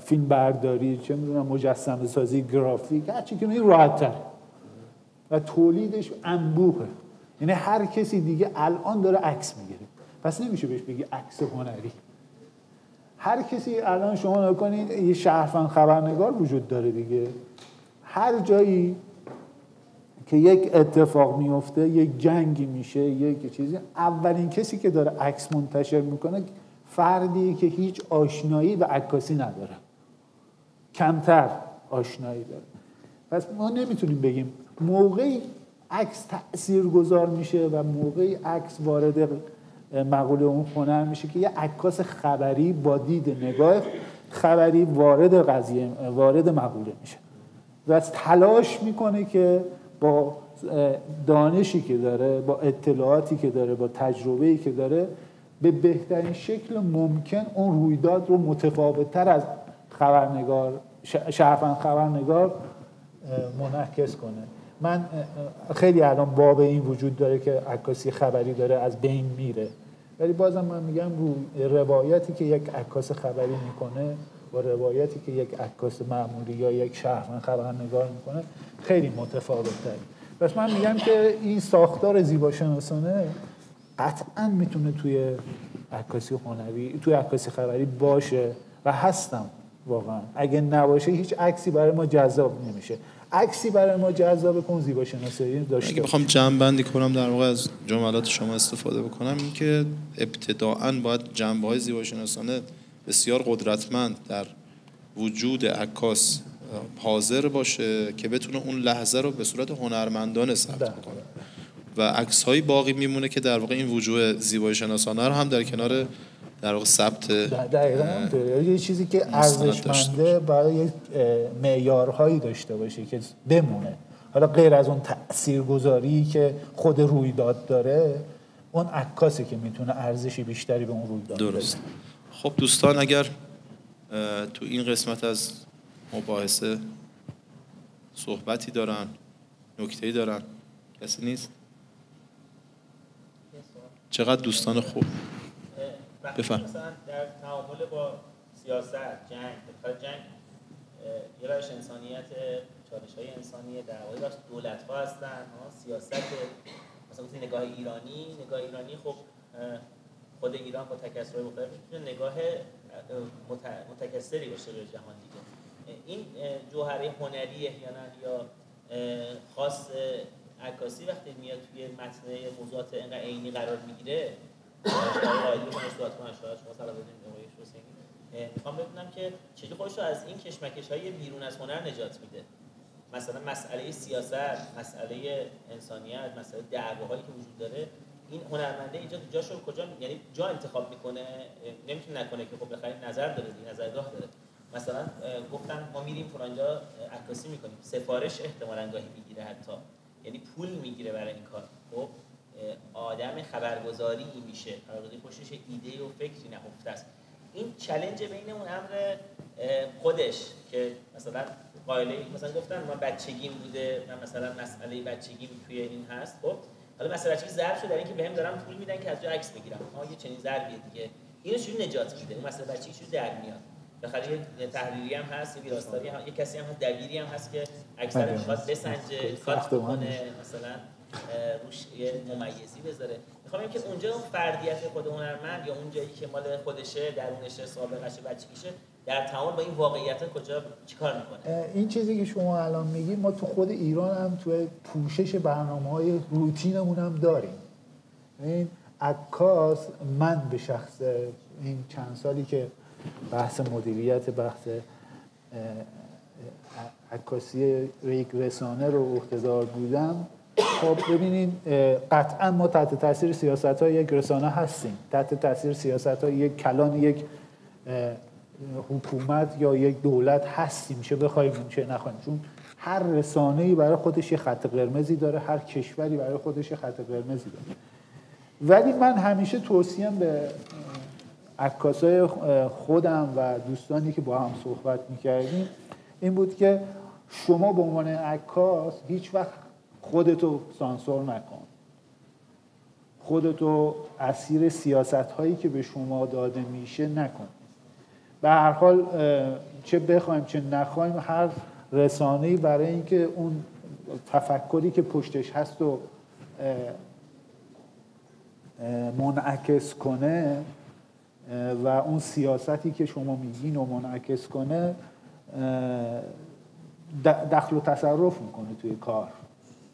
فیلم برداری، چه میدونم مجسمه سازی، گرافیک، هر چی که میگی راحت‌تر و تولیدش انبوهه. یعنی هر کسی دیگه الان داره عکس میگیره، پس نمیشه بهش بگی عکس هنری. هر کسی الان شما نگاه کنید یه شهروند خبرنگار وجود داره دیگه، هر جایی که یک اتفاق میفته، یک جنگی میشه، یک چیزی، اولین کسی که داره عکس منتشر میکنه فردی که هیچ آشنایی به عکاسی نداره، کمتر آشنایی داره. پس ما نمیتونیم بگیم موقعی عکس تاثیرگذار میشه و موقعی عکس وارد مقوله اون هنر میشه که یه عکاس خبری با دید نگاه خبری وارد قضیه، وارد مقوله میشه و تلاش میکنه که با دانشی که داره، با اطلاعاتی که داره، با تجربه‌ای که داره، به بهترین شکل ممکن اون رویداد رو متفاوت‌تر از خبرنگار، شهروند خبرنگار منعکس کنه. من خیلی الان باب این وجود داره که عکاسی خبری داره از بین میره، ولی بازم من میگم روایتی که یک عکاس خبری میکنه با روایتی که یک عکاس معمولی یا یک شهروند خبرنگار میکنه خیلی متفاوته. پس من میگم که این ساختار زیباشناسانه قطعا میتونه توی عکاسی هنری، توی عکاسی خبری باشه و هستم واقعا. اگه نباشه هیچ عکسی برای ما جذاب نمیشه. عکسی برای ما جذاب کن زیباشناسی داشته. اگه بخوام جمع بندی کنم در واقع از جملات شما استفاده بکنم، این که ابتداءً باید جنبه‌های زیباشناسانه بسیار قدرتمند در وجود عکاس حاضر باشه که بتونه اون لحظه رو به صورت هنرمندانه ثبت کنه و عکس‌های باقی میمونه که در واقع این وجوه زیبایی شناسانه رو هم در کنار در واقع ثبت یه چیزی که ارزشمنده برای معیارهایی داشته باشه که بمونه. حالا غیر از اون تاثیرگذاری که خود رویداد داره، اون عکاسی که میتونه ارزشی بیشتری به اون رویداد بده. درست. خب دوستان، اگر تو این قسمت از مباحثه صحبتی دارن، نکته‌ای دارن؟ کسی نیست؟ چقدر دوستان خوب. بفرم. مثلا در تعامل با سیاست، جنگ یه روش انسانیت، چالش‌های انسانی در واقع داشت دولت‌ها هستن، سیاست مثلا نگاه ایرانی خب خود ایران با تکثرهای مختلف میتونه نگاه متکثری باشه به جهان دیگه. این جوهره هنری احیانا یا خاص عکاسی وقتی میاد توی متن موضوعات اینقدر عینی قرار میگیره، قائل به صورت کنن شما سلام بدین آقای حسینی، میخوام بدونم که چجوری خودش رو از این کشمکش‌های بیرون از هنر نجات میده. مثلا مسئله سیاست، مسئله انسانیت، مسئله دعواهایی که وجود داره، این هنرمنده اینجا جاشو کجا، یعنی جا انتخاب میکنه، نمیتونه نکنه که خب بخیر نظر داره، نظرگاه داره. مثلا گفتن ما میریم فلانجا عکاسی میکنیم، سفارش احتمالاً گاهی میگیره، حتی یعنی پول میگیره برای این کار. خب آدم خبرگزاری میشه، خبرگزاری پشتش ایده و فکری نهفته است. این چالش بین اون امر خودش که مثلا قائله، مثلا گفتن من بچگیم بوده، من مثلا مسئله بچگیم توی این هست، خب حالا مسئله بچگی ضرب شده در اینکه بهم دارن پول میدن که از جا عکس بگیرم، یه چنین ضربیه دیگه، اینو چجوری نجات میده؟ اون مسئله بچگی چجوری در میاد؟ بالاخره یه تحریری هم هست، یه ویراستاری هم، یه کسی هم هست، دبیری هم هست که اکثر میخواد بسنجه، کات کنه، مثلا روش یه ممیزی بذاره. میخوام بگم که اونجا اون فردیت خود هنرمند یا اون جایی که مال خودشه، درونشه، سابقشه، بچگیشه، در تعامل با این واقعیت کجا چیکار میکنه؟ این چیزی که شما الان میگید ما تو خود ایران هم تو پوشش برنامه‌های روتینمون هم داریم. این عکاس، من به شخص این چند سالی که بحث مدیریت، بحث عکاسی یک رسانه رو عهده‌دار بودم، خب ببینید قطعا ما تحت تاثیر سیاست‌های یک رسانه هستیم، تحت تاثیر سیاست‌های یک کلان، یک حکومت یا یک دولت هستیم، چه بخوایم چه نخوایم، چون هر رسانه‌ای برای خودش یه خط قرمزی داره، هر کشوری برای خودش یه خط قرمزی داره. ولی من همیشه توصیم به عکاسای خودم و دوستانی که با هم صحبت می‌کردیم این بود که شما به عنوان عکاس هیچ وقت خودتو سانسور نکن، خودتو اسیر سیاست‌هایی که به شما داده میشه نکن. به هر حال چه بخوایم چه نخوایم، هر رسانه‌ای برای اینکه اون تفکری که پشتش هست و منعکس کنه و اون سیاستی که شما میگین رو منعکس کنه، دخل و تصرف میکنه توی کار،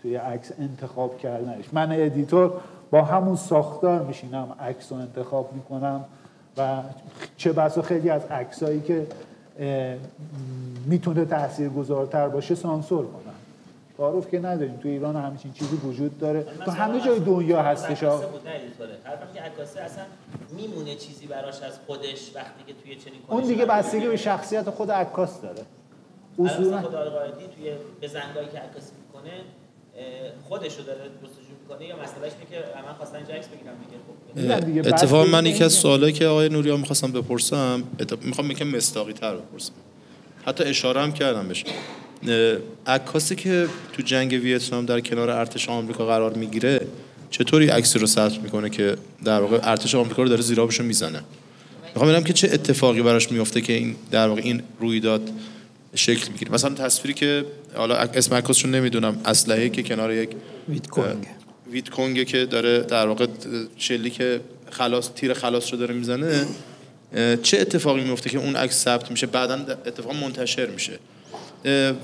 توی عکس انتخاب کردنش. من ادیتور با همون ساختار میشینم عکس رو انتخاب میکنم و چه بسا خیلی از عکسایی که میتونه تاثیرگذارتر باشه سانسور کنم. تعارف که نداریم، تو ایران همچین چیزی وجود داره، تو همه جای دنیا هستش. حرفم که عکاسی اصلا میمونه چیزی براش از خودش وقتی که توی چنین اون دیگه بستگی به شخصیت خود عکاس داره. اصولا خود آقای قائدی توی بزنگایی که عکاسی میکنه خودشو داره جستجو میکنه یا مسئلهش اینه که من خواستم اینجا عکس بگیرم دیگه؟ اتفاقا من یکی از سوالایی که آقای نوریا می‌خواستم بپرسم، میخوام یکم مصداقی‌تر بپرسم، حتی اشاره هم کردم بهش. عکاسی که تو جنگ ویتنام در کنار ارتش آمریکا قرار میگیره چطوری عکسی رو ثبت میکنه که در واقع ارتش آمریکا رو داره زیرآبشو میزنه؟ میخوام ببینم که چه اتفاقی براش میفته که این در واقع این رویداد شکل میگیره. مثلا تصویری که حالا اسم عکاسشو نمیدونم، اسلحه‌ای که کنار یک ویتکونگ که داره در واقع شلیک خلاص، تیر خلاص رو داره میزنه، چه اتفاقی میفته که اون عکس ثبت میشه بعداً اتفاقا منتشر میشه؟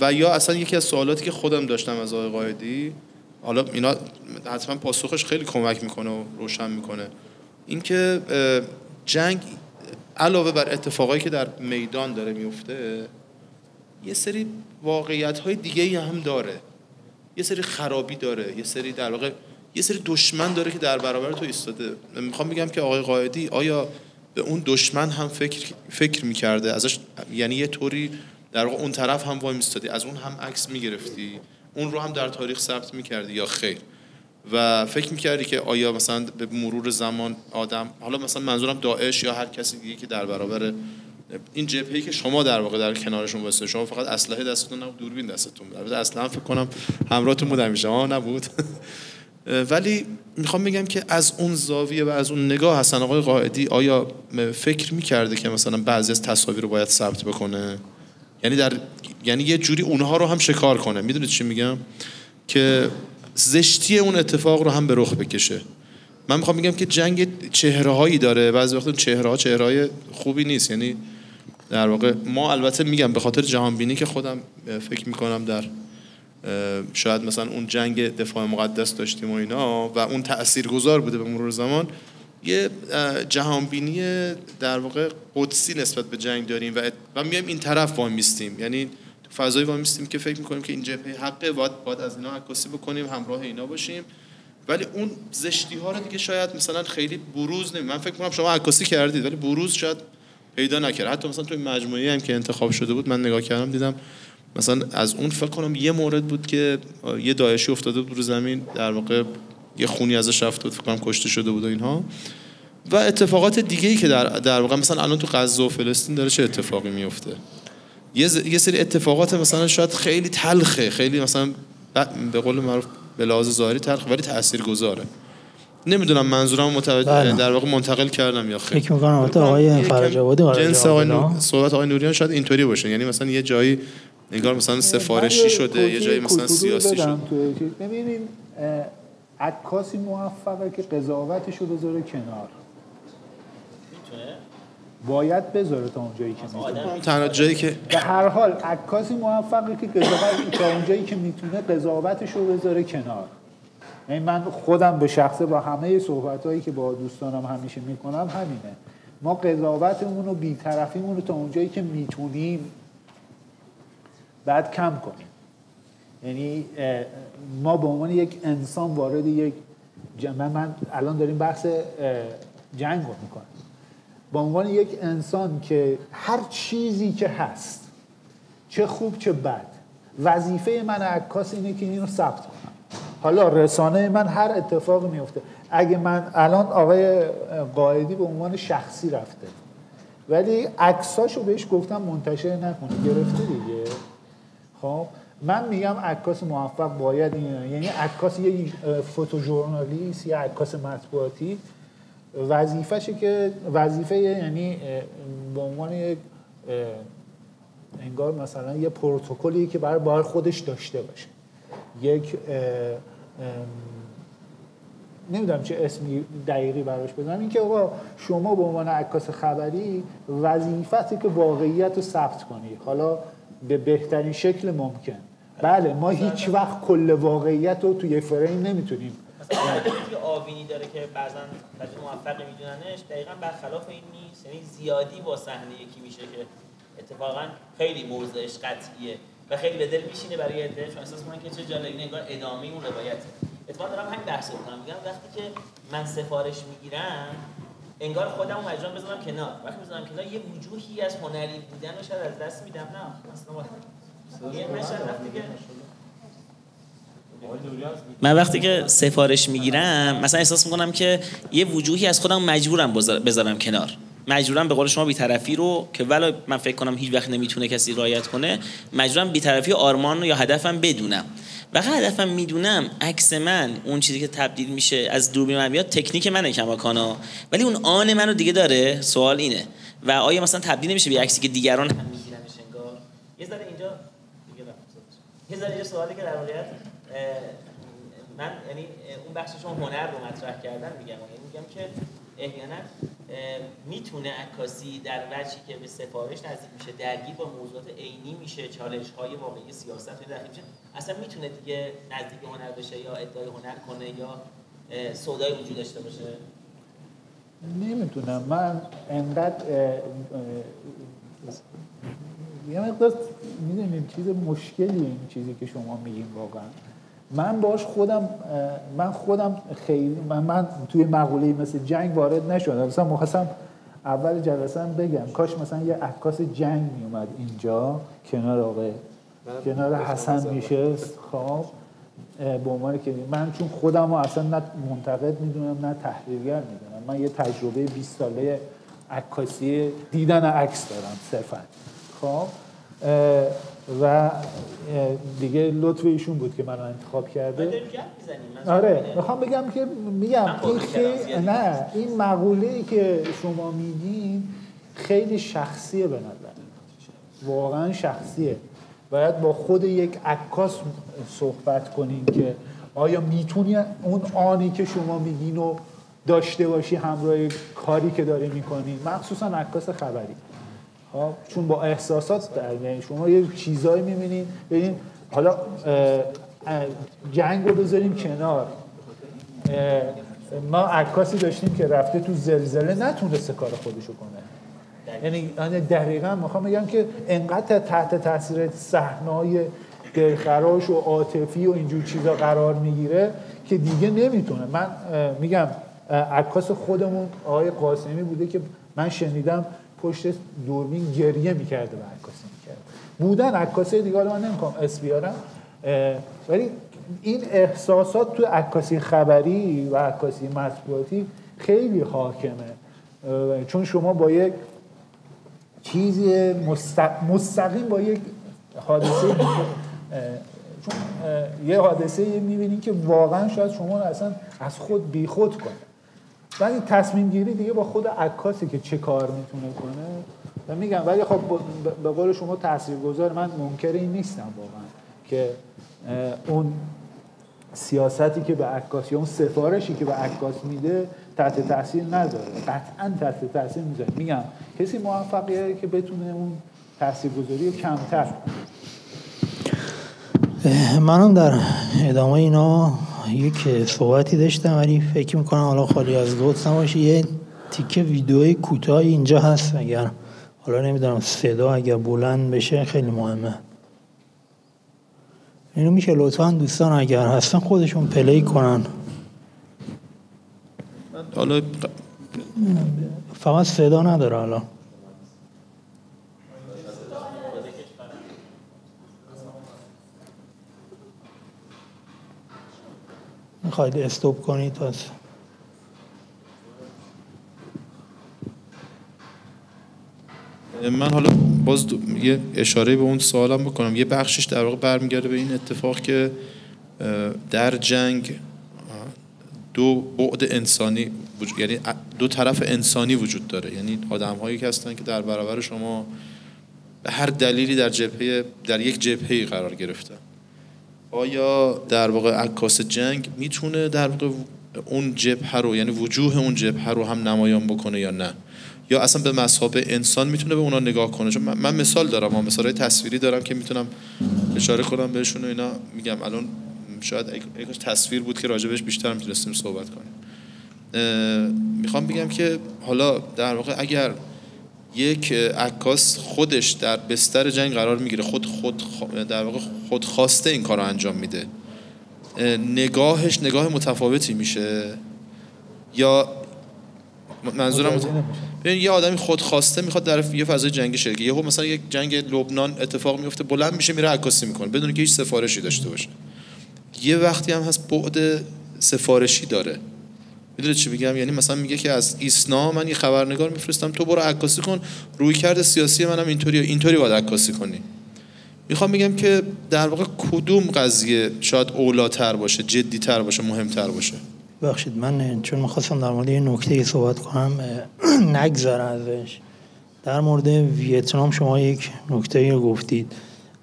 و یا اصلا یکی از سوالاتی که خودم داشتم از آقای قائدی، حالا اینا حتما پاسخش خیلی کمک میکنه و روشن میکنه، این که جنگ علاوه بر اتفاقایی که در میدان داره میفته یه سری واقعیت‌های دیگه‌ای هم داره، یه سری خرابی داره، یه سری در واقع یه سری دشمن داره که در برابر تو ایستاده. میخوام بگم که آقای قائدی آیا به اون دشمن هم فکر میکرده ازش، یعنی یه طوری در واقع اون طرف هم وای میستادی، از اون هم عکس میگرفتی، اون رو هم در تاریخ ثبت میکردی یا خیر؟ و فکر میکردی که آیا مثلا به مرور زمان آدم، حالا مثلا منظورم داعش یا هر کسی دیگه که در برابر این جبهه‌ای که شما در واقع در کنارشون واسه شما فقط اسلحه دستتون نبود، دوربین دستتون بود. البته اصلا فکر کنم همراهتون بود همیشه نبود. ولی میخوام بگم که از اون زاویه و از اون نگاه حسن آقای قائدی آیا فکر میکرده که مثلا بعضی از تصاویر رو باید ثبت بکنه؟ یعنی یه جوری اونها رو هم شکار کنه. میدونید چی میگم؟ که زشتی اون اتفاق رو هم به رخ بکشه. من میخوام بگم که جنگ چهره‌هایی داره، بعضی وقتا چهره‌های خوبی نیست. یعنی در واقع ما البته میگم به خاطر جهانبینی که خودم فکر میکنم در شاید مثلا اون جنگ دفاع مقدس داشتیم و اینا و اون تاثیرگذار بوده به مرور زمان، یه جهانبینی در واقع قدسی نسبت به جنگ داریم و میایم این طرف وای میستیم. یعنی تو فضایی وای میستیم که فکر میکنیم که این جبهه حقه، باید از اینا عکاسی بکنیم، همراه اینا باشیم. ولی اون زشتی ها رو دیگه شاید مثلا خیلی بروز من فکر میکنم شما عکاسی کردید ولی بروز شاید پیدا نکرد. حتی مثلا توی مجموعه‌ای هم که انتخاب شده بود من نگاه کردم دیدم مثلا از اون فکر کنم یه مورد بود که یه داعشی افتاده بود رو زمین، در واقع یه خونی ازش رفته بود، فکر کنم کشته شده بود و اینها، و اتفاقات دیگه‌ای که در واقع مثلا الان تو غزه و فلسطین داره چه اتفاقی میفته. یه سری اتفاقات مثلا شاید خیلی تلخه، خیلی مثلا به قول معروف به لحاظ ظاهری تلخ ولی تاثیرگذاره. نمیدونم منظورم در واقع منتقل کردم یا خیر. فکر می‌کنم البته آقای فرج آبادی جنس صحبت آقای نوریان شاید اینطوری باشه، یعنی مثلا یه جایی انگار مثلا سفارشی شده، یه جایی مثلا سیاسی شده. ببینید عکاسی موفقه که قضاوتش رو بذاره کنار، باید بذاره تا اونجایی که میتونه. تنها جایی که به هر حال عکاسی موفقه که تا اونجایی که میتونه قضاوتش رو بذاره کنار. یعنی من خودم به شخصه با همه صحبتایی که با دوستانم همیشه میکنم همینه، ما قضاوتمون و بی‌طرفیمون رو تا اونجایی که میتونیم بعد کم کنیم. یعنی ما به عنوان یک انسان وارد یک من الان داریم بحث جنگ رو میکنم، به عنوان یک انسان که هر چیزی که هست چه خوب چه بد، وظیفه من عکاس اینه که اینو ثبت کنم. حالا رسانه من هر اتفاقی میفته، اگه من الان آقای قائدی به عنوان شخصی رفته ولی عکساشو بهش گفتم منتشر نکنه، گرفته دیگه. خب من میگم عکاس موفق باید اینه، یعنی عکاس یه فوتوژورنالیست یا عکاس مطبوعاتی وظیفه‌شه که وظیفه یعنی به عنوان یک انگار مثلا یه پروتکلی که برای خودش داشته باشه، یک نمیدونم چه اسمی دقیقی براش بزنم، این که آقا شما به عنوان عکاس خبری وظیفته که واقعیت رو ثبت کنی، حالا به بهترین شکل ممکن. بله ما هیچ وقت کل واقعیت رو توی فریم نمیتونیم. مثلا یه آوینی داره که بعضن بچه موفق میدوننش دقیقاً برخلاف این نیست، یعنی زیادی با صحنه یکی میشه که اتفاقاً خیلی موضعش قطعیه و خیلی به دل میشینه برای عده، چون احساس می‌کنن که چه جالب، انگار ادامه اون روایته. اتفاقاً دارم همین بحث می‌کنم، میگم وقتی که من سفارش میگیرم انگار خودمو مجبورم بذارم کنار، وقتی بذارم کنار یه وجوهی از هنری بودن رو شاید از دست میدم. نه من وقتی که سفارش میگیرم مثلا احساس میکنم که یه وجوهی از خودم مجبورم بذارم کنار، مجبورم به قول شما بی‌طرفی رو که ولی من فکر کنم هیچ وقت نمیتونه کسی رعایت کنه، مجبورم بی‌طرفی آرمان یا هدفم بدونم. وقتی هدفم میدونم عکس من اون چیزی که تبدیل میشه از دوربین من بیاد تکنیک منه کماکانا، ولی اون آن منو دیگه داره. سوال اینه و آیا مثلا تبدیل نمیشه به عکسی که دیگران هم میگیرنش انگار؟ یه ذره اینجا دیگه یه سوالی که در واقع من یعنی اون بخششون هنر رو مطرح کردن میگم، یعنی میگم که احیانا میتونه عکاسی در وجهی که به سفارش نزدیک میشه، درگیر با موضوعات عینی میشه، چالش‌های واقعی سیاست رو داخل میشه، اصلا میتونه دیگه نزدیک هنر بشه یا ادعای هنر کنه یا سودای وجود داشته باشه؟ نمیتونم. من انقدر یه مقدار میدونید چیز مشکلیه این چیزی که شما میگین واقعا. من باش خودم خیلی من توی مقوله مثل جنگ وارد نشدم. مثلا مخواستم اول جلسه بگم کاش مثلا یه عکاس جنگ میومد اینجا کنار حسن میشست، خب به عنوان که من چون خودم رو اصلا نه منتقد میدونم نه تحلیلگر میدونم، من یه تجربه 20 ساله عکاسی دیدن عکس دارن صرفا. خب و دیگه لطف ایشون بود که منو انتخاب کرده. آره میخوام بگم که این خیلی نه، این مقوله‌ای که شما میگین خیلی شخصیه، به نظر واقعا شخصیه. باید با خود یک عکاس صحبت کنین که آیا میتونی اون آنی که شما میگین رو داشته باشی همراه کاری که داری میکنی، مخصوصا عکاس خبری. خب چون با احساسات یعنی شما یه چیزایی میبینین. ببین حالا جنگ رو بذاریم کنار، ما عکاسی داشتیم که رفته تو زلزله نتونسته کار خودشو کنه. یعنی دقیقاً میخوام بگم که انقدر تحت تاثیر صحنه‌های دلخراش و عاطفی و اینجور چیزا قرار میگیره که دیگه نمیتونه. من میگم عکاس خودمون آقای قاسمی بوده که من شنیدم پشت دوربین گریه میکرده و عکاسی میکرده. بودن عکاسای دیگه من نمیخوام اسم بیارم، ولی این احساسات تو عکاسی خبری و عکاسی مطبوعاتی خیلی حاکمه، چون شما با یک چیزی مستقیم با یک حادثه چون یه حادثه میبینید که واقعا شاید شما رو اصلا از خود بیخود کنه. ولی تصمیم گیری دیگه با خود عکاسی که چه کار میتونه کنه. و میگم ولی خب به قول شما تاثیرگذار، من منکر این نیستم واقعا که اون سیاستی که به عکاس یا اون سفارشی که به عکاس میده تحت تاثیر نداره، قطعا تحت تاثیر میذاره. میگم کسی موفقیه که بتونه اون تاثیرگذاری کمتر. منم در ادامه اینا یک صحبتی داشتم، ولی فکر میکنم حالا خالی از لطف نباشه. یه تیکه ویدئوی کوتاهی اینجا هست، اگر حالا نمیدونم صدا اگر بلند بشه خیلی مهمه. اینو میشه لطفاً دوستان اگر هستن خودشون پلی کنن. حالا فقط صدا نداره. حالا میخواید استوب کنید پس. من حالا باز یه اشاره به اون سوالم بکنم. یه بخشش در واقع برمیگرده به این اتفاق که در جنگ دو بعد انسانی یعنی دو طرف انسانی وجود داره. یعنی آدم‌هایی که هستن که در برابر شما به هر دلیلی در یک جبهه‌ای قرار گرفتن. آیا در واقع عکاس جنگ میتونه در واقع اون جبهه رو، یعنی وجوه اون جبهه رو هم نمایان بکنه یا نه؟ یا اصلا به مثابه انسان میتونه به اونا نگاه کنه؟ چون من مثال دارم، مثالای تصویری دارم که میتونم اشاره کنم بهشون و اینا. میگم الان شاید یکاش تصویر بود که راجبش بیشتر میتونستیم صحبت کنیم. میخوام بگم که حالا در واقع اگر یک عکاس خودش در بستر جنگ قرار میگیره، در واقع خودخواسته این کار رو انجام میده، نگاهش نگاه متفاوتی میشه؟ یا منظورم ببین یه آدمی خودخواسته میخواد در یه فضای جنگی شرکت، یهو مثلا یک جنگ لبنان اتفاق میفته، بلند میشه میره عکاسی میکنه بدون که هیچ سفارشی داشته باشه. یه وقتی هم هست بعد سفارشی داره. میدونی چی میگم؟ یعنی مثلا میگه که از ایسنا من یه خبرنگار میفرستم تو برو عکاسی کن، رویکرد سیاسی منم اینطوری باید عکاسی کنی. میخوام بگم که در واقع کدوم قضیه شاید اولاتر باشه، جدیتر باشه، مهمتر باشه؟ بخشید من چون میخواستم در مورد یه نکته صحبت کنم نگذره ازش. در مورد ویتنام شما یک نکته رو گفتید،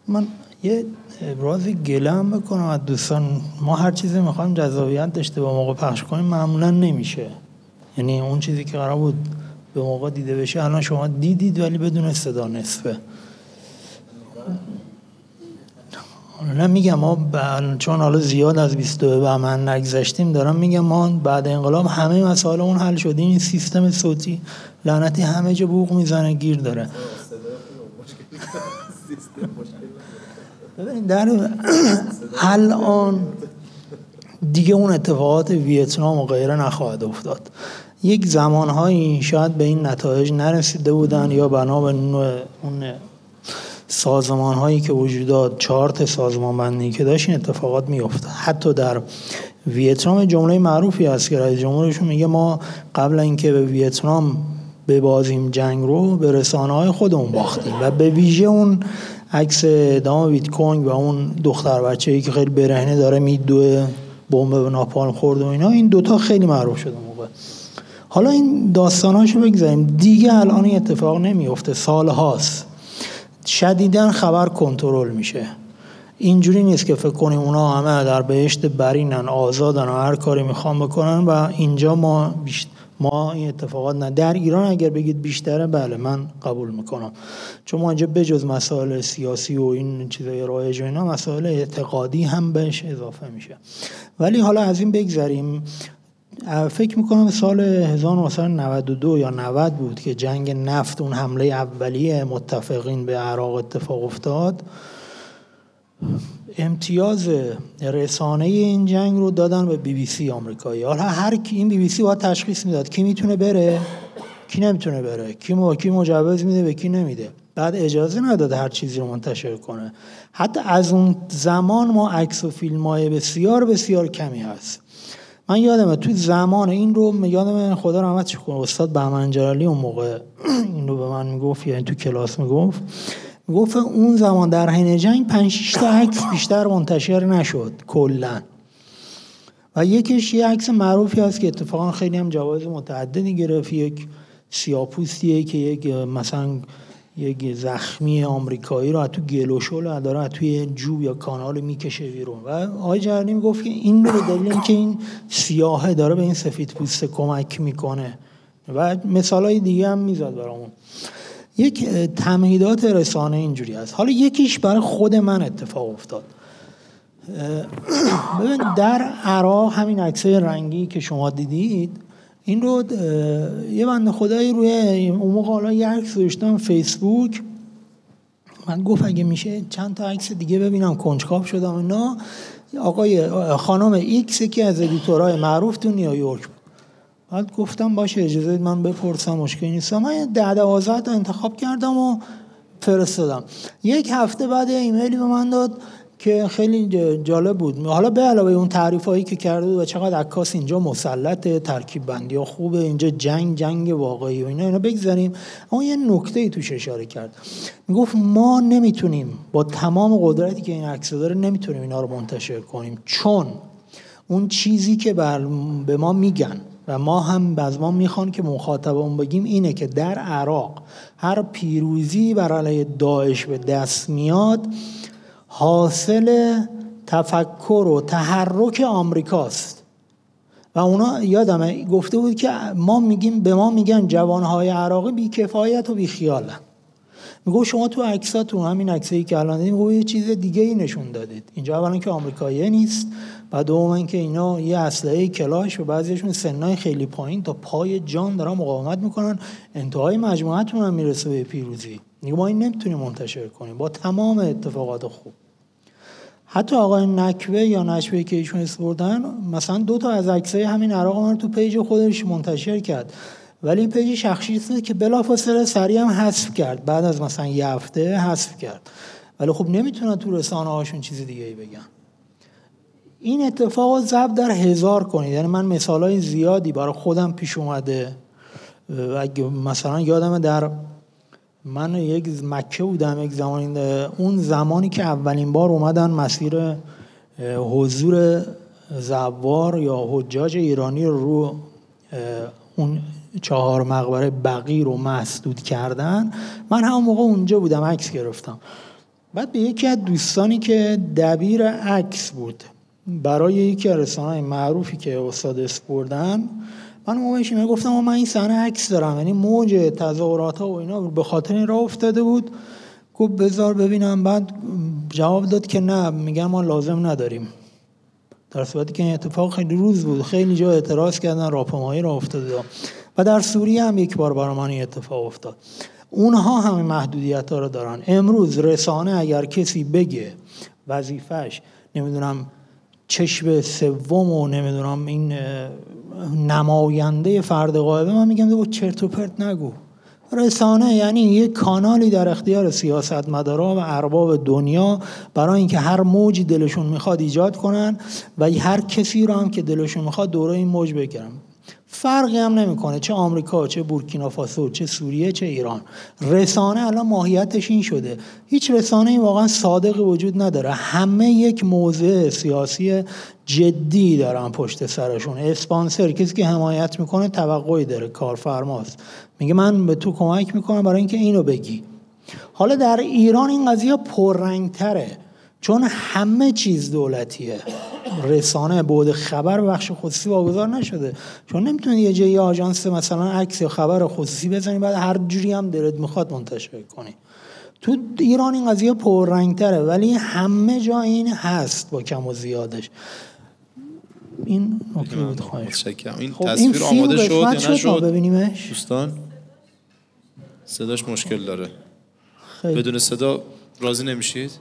من یه ابراز گلم بکنم از دوستان. ما هر چیزی میخوایم جذابیت داشته با موقع پخش کنیم معمولا نمیشه. یعنی اون چیزی که قرار بود به موقع دیده بشه الان شما دیدید ولی بدون صدا نصفه. حالا میگم ما چون حالا زیاد از 22 بهمن نگذشتیم، دارم میگم ما بعد انقلاب همه مسائلمون حل شده. این سیستم صوتی لعنتی همه جا بوق میزنه، گیر داره. در الان دیگه اون اتفاقات ویتنام و غیره نخواهد افتاد. یک زمانهایی شاید به این نتایج نرسیده بودن یا بنا به اون سازمانهایی که وجود داشت، چارت سازمان بندی که داشت، این اتفاقات میافتاد. حتی در ویتنام جمله معروفی هست که رئیس جمهورشون میگه ما قبل اینکه به ویتنام ببازیم جنگ رو به رسانه‌های خودمون باختیم و به ویژه اون عکس اعدام بیت کوین و اون دختر بچه‌ای که خیلی برهنه داره میدوه بمب به ناپالم خورد و اینا، این دوتا خیلی معروف شده موقع. حالا این داستاناشو بگذاریم دیگه، الان این اتفاق نمیفته، سال هاست شدیداً خبر کنترل میشه. اینجوری نیست که فکر کنیم اونا همه در بهشت برینن آزادن و هر کاری میخوان بکنن و اینجا ما این اتفاقات نه. در ایران اگر بگید بیشتره، بله من قبول میکنم، چون ما اینجا بجز مسائل سیاسی و این چیزای رایج و اینا مسائل اعتقادی هم بهش اضافه میشه. ولی حالا از این بگذریم. فکر میکنم سال 1992 یا 90 بود که جنگ نفت، اون حمله اولیه متفقین به عراق اتفاق افتاد. امتیاز رسانه این جنگ رو دادن به BBC آمریکایی. حالا هر کی این BBC باید تشخیص میداد کی میتونه بره کی نمیتونه بره، کی مجوز میده به کی نمیده. بعد اجازه نداد هر چیزی رو منتشر کنه. حتی از اون زمان ما عکس و فیلم‌های بسیار کمی هست. من یادمه تو زمان این رو یادمه، خدا رحمتش کنه، استاد بهمن جلالی اون موقع این رو به من میگفت، یعنی تو کلاس میگفت اون زمان در حین جنگ 5-6 تا عکس بیشتر منتشر نشد کلا. و یکیش یه عکس معروفی هست که اتفاقا خیلی هم جوایز متعددی گرفت، یک سیاه‌پوستیه که یک مثلا یک زخمی آمریکایی رو تو گلوشول داره توی جوب یا کانال میکشه بیرون و آقای جلالی میگفت که این رو به دلیل اینکه این سیاهه داره به این سفید پوست کمک میکنه و مثالای دیگه هم میزد برامون. یک تمهیدات رسانه اینجوری هست. حالا یکیش برای خود من اتفاق افتاد. ببین در عراق همین عکسای رنگی که شما دیدید، این رو یه بنده خدایی روی اون موقع حالا یه عکس داشتم فیسبوک، من گفت اگه میشه چند تا عکس دیگه ببینم، کنجکاو شدم. اینا خانم ایکس که از ادیتورهای معروف تو نیویورک بود. بعد گفتم باشه اجازه بدید من بپرسم، مشکلی نیست. من 10-12 تا انتخاب کردم و فرستادم. یک هفته بعد ایمیلی به من داد که خیلی جالب بود. حالا به علاوه اون تعریفایی که کرده بود و چقدر عکاس اینجا مسلطه، ترکیب بندی ها خوبه، اینجا جنگ واقعی و اینا بگذاریم، اما یه نکته‌ای توش اشاره کرد. میگفت ما نمیتونیم با تمام قدرتی که این عکس داره نمیتونیم اینا رو منتشر کنیم، چون اون چیزی که به ما میگن و ما هم از ما میخوان که مخاطبمون بگیم اینه که در عراق هر پیروزی بر علیه داعش به دست میاد حاصل تفکر و تحرک آمریکاست. و اونا یادمه گفته بود که به ما میگن جوانهای عراقی بی‌کفایت و بی‌خیالن. میگو شما تو عکساتون، همین عکسایی که الان دیدیم، یه چیز دیگه ای نشون دادید. اینجا اولا که آمریکایی نیست، بعد دوما که اینا یه اسلحه کلاش و بعضیشون سنای خیلی پایین تا پای جان دارن مقاومت میکنن، انتهای مجموعتون هم میرسه به پیروزی. میگو ما این نمیتونیم منتشر کنیم با تمام اتفاقات خوب. حتی آقای نکوه یا نشوهی که ایشون اسپردن، مثلا 2 تا از عکسای همین عراق من تو پیج خودش منتشر کرد، ولی این پیج شخصی که بلافاصله سریع هم حذف کرد، بعد از مثلا یه هفته حذف کرد. ولی خب نمیتونن تو رسانه هاشون چیز دیگه ای بگن. این اتفاق ضرب در 1000 کنید. یعنی من مثالای زیادی برای خودم پیش اومده. مثلا یادمه من یک مکه بودم یک زمانی، اون زمانی که اولین بار اومدن مسیر حضور زوار یا حجاج ایرانی رو اون 4 مقبره بقی رو مسدود کردن، من همون موقع اونجا بودم، عکس گرفتم. بعد به یکی از دوستانی که دبیر عکس بود برای یکی از رسانه‌های معروفی که استاد اسپردن، من موقعش گفتم من این صحنه عکس دارم، یعنی موج تظاهرات و اینا به خاطر این راه افتاده بود. گفت بذار ببینم. بعد جواب داد که نه، میگن ما لازم نداریم، در صورتی که این اتفاق خیلی روز بود، خیلی جا اعتراض کردن، راهپیمایی راه افتاده. و در سوریه هم یک بار برای من این اتفاق افتاد. اونها همین محدودیت‌ها رو دارن. امروز رسانه اگر کسی بگه وظیفش نمیدونم چشم سوم و نمیدونم این نماینده فرد غایبه، من میگم تو چرت و پرت نگو. رسانه یعنی یک کانالی در اختیار سیاستمدارا و ارباب دنیا برای اینکه هر موجی دلشون میخواد ایجاد کنن و هر کسی رو هم که دلشون میخواد دوره این موج بگیرن. فرقی هم نمیکنه، چه آمریکا، چه بورکینافاسو، چه سوریه، چه ایران. رسانه الان ماهیتش این شده، هیچ رسانه‌ای واقعا صادقی وجود نداره، همه یک موضع سیاسی جدی دارن پشت سرشون. اسپانسر، کسی که حمایت میکنه توقعی داره، کارفرماست، میگه من به تو کمک میکنم برای اینکه اینو بگی. حالا در ایران این قضیه پررنگ‌تره، چون همه چیز دولتیه. رسانه بعد خبر بخش خصوصی واگذار نشده. چون نمیتونی یه جایی آژانس مثلا عکس یا خبر خصوصی بزنی بعد هر جوری هم دلت میخواد منتشر کنی. تو ایران این قضیه پررنگ‌تره، ولی همه جا این هست با کم و زیادش. این نکته بود. متشکرم. این تصویر آماده شد یا نشد؟ ببینیمش دوستان صداش مشکل داره. بدون صدا راضی نمیشید؟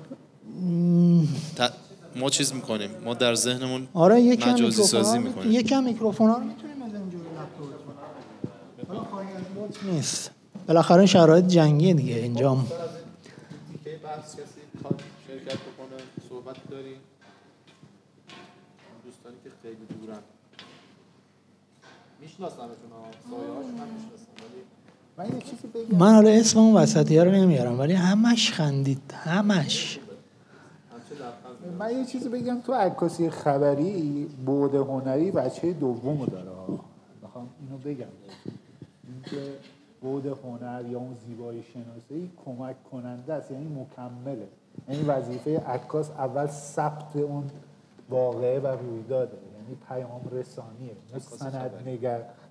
ما چیز میکنیم، ما در ذهنمون مجازی سازی میکنیم. یکم میکروفونا رو میتونیم بزنیم جلوی لپتاپتون. حالا خارج از بحث نیست، بالاخره شرایط جنگی دیگه اینجا. که بحث کسی میخواد شرکت بکنه صحبت داریم؟ دوستانی که خیلی دورن میشناسمتون ها، سایه‌هاش من میشناسم، من حالا اسم اون وسطی‌ها رو نمیارم، ولی همش خندید، همش. من یه چیزی بگم، تو عکاسی خبری بعد هنری بچه دومو داره. میخوام اینو بگم، اینکه بعد هنر یا اون زیبایی شناسی کمک کننده است، یعنی مکمله. یعنی وظیفه عکاس اول ثبت اون واقعه و رویداده، یعنی پیام رسانیه، مستند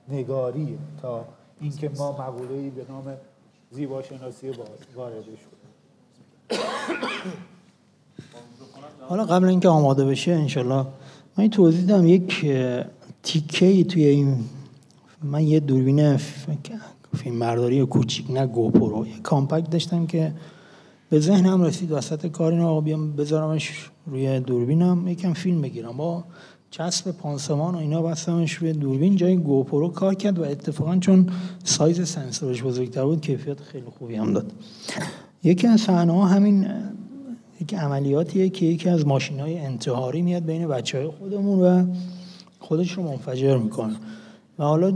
نگاریه، تا اینکه ما مقوله‌ای به نام زیباشناسی واردش کنیم. حالا قبل اینکه آماده بشه انشالله من این توضیح دادم، یک تیکه‌ای توی این، من یه دوربین فیلم برداری کوچیک، نه گوپرو، یه کامپکت داشتم که به ذهنم رسید وسط کار اینو آقا بیام بذارمش روی دوربینم یکم فیلم بگیرم. با چسب پانسمان و اینا بستمش روی دوربین، جای گوپرو کار کرد و اتفاقا چون سایز سنسورش بزرگتر بود کیفیت خیلی خوبی هم داد. یکی از صحنه‌ها همین یک عملیاتیه که یکی از ماشین‌های انتحاری میاد بین بچه‌های خودمون و خودش رو منفجر میکنه. و حالا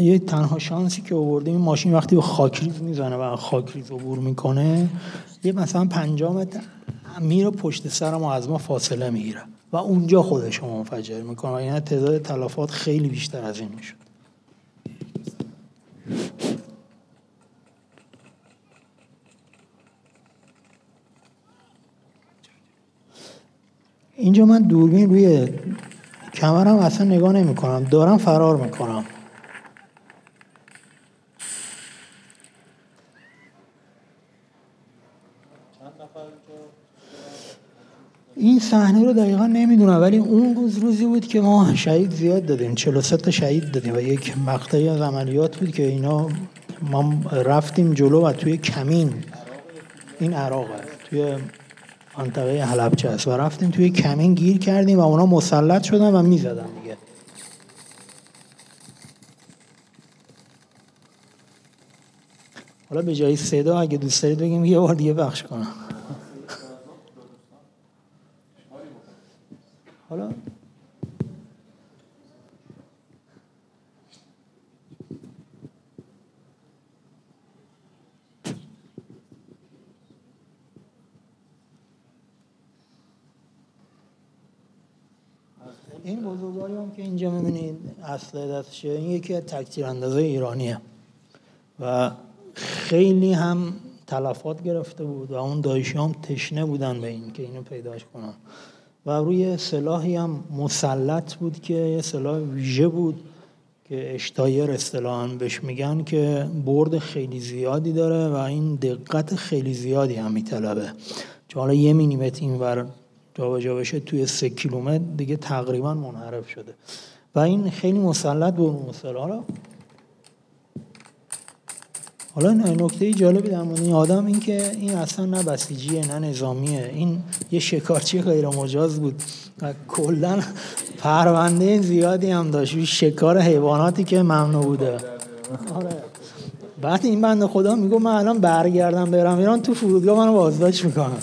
یه تنها شانسی که آوردیم این ماشین وقتی به خاکریز میزنه و خاکریز عبور میکنه، یه مثلا 50 متر میره پشت سر ما، از ما فاصله میگیره و اونجا خودش رو منفجر میکنه. یعنی تعداد تلفات خیلی بیشتر از این میشد. اینجا من دوربین روی کمرم اصلا نگاه نمی کنم، دارم فرار میکنم. این صحنه رو دقیقا نمیدونم، ولی اون روزی بود که ما شهید زیاد دادیم، 43 تا شهید دادیم و یک مقطعی از عملیات بود که اینا ما رفتیم جلو و توی کمین، این عراقه، توی منطقه حلبچه است و رفتیم توی کمین گیر کردیم و اونا مسلط شدن و میزدن دیگه. حالا به جای صدا اگه دوست دارید بگیم یه بار دیگه پخش کنم. حالا این بزرگواری هم که اینجا می‌بینید اصل دستشه، این یکی از تک‌تیراندازای ایرانیه و خیلی هم تلفات گرفته بود و اون داعشی هم تشنه بودن به این که اینو پیداش کنن و روی سلاحی هم مسلط بود که یه سلاح ویژه بود که اشتایر اصطلاحاً بهش میگن، که برد خیلی زیادی داره و این دقت خیلی زیادی هم میطلبه، چون حالا 1 میلیمتر اینور جابجا بشه توی 3 کیلومتر دیگه تقریبا منحرف شده و این خیلی مسلط به اون سلاح. حالا نکته جالبی در مورد این آدم این که این اصلا نه بسیجیه نه نظامیه، این یه شکارچی غیر مجاز بود و کلا پرونده زیادی هم داشت شکار حیواناتی که ممنوع بوده. آره. بعد این بنده خدا میگه من الان برگردم برم ایران، تو فرودگاه منو بازداشت میکنن.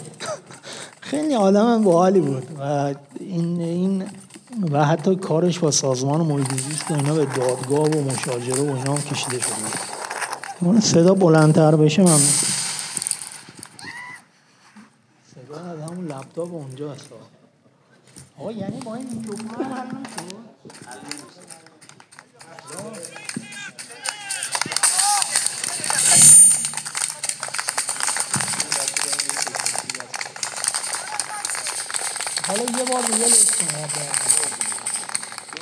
خیلی آدم باحالی بود و این و حتی کارش با سازمان محیط زیست و اینا به دادگاه و مشاجره و اینا هم کشیده شده. اون صدا بلندتر بشه من صدا از همون لپتاپ اونجا هست. آقا یعنی با این میکروفون هم حل نشد؟ حالا یه بار دیگه لطفاً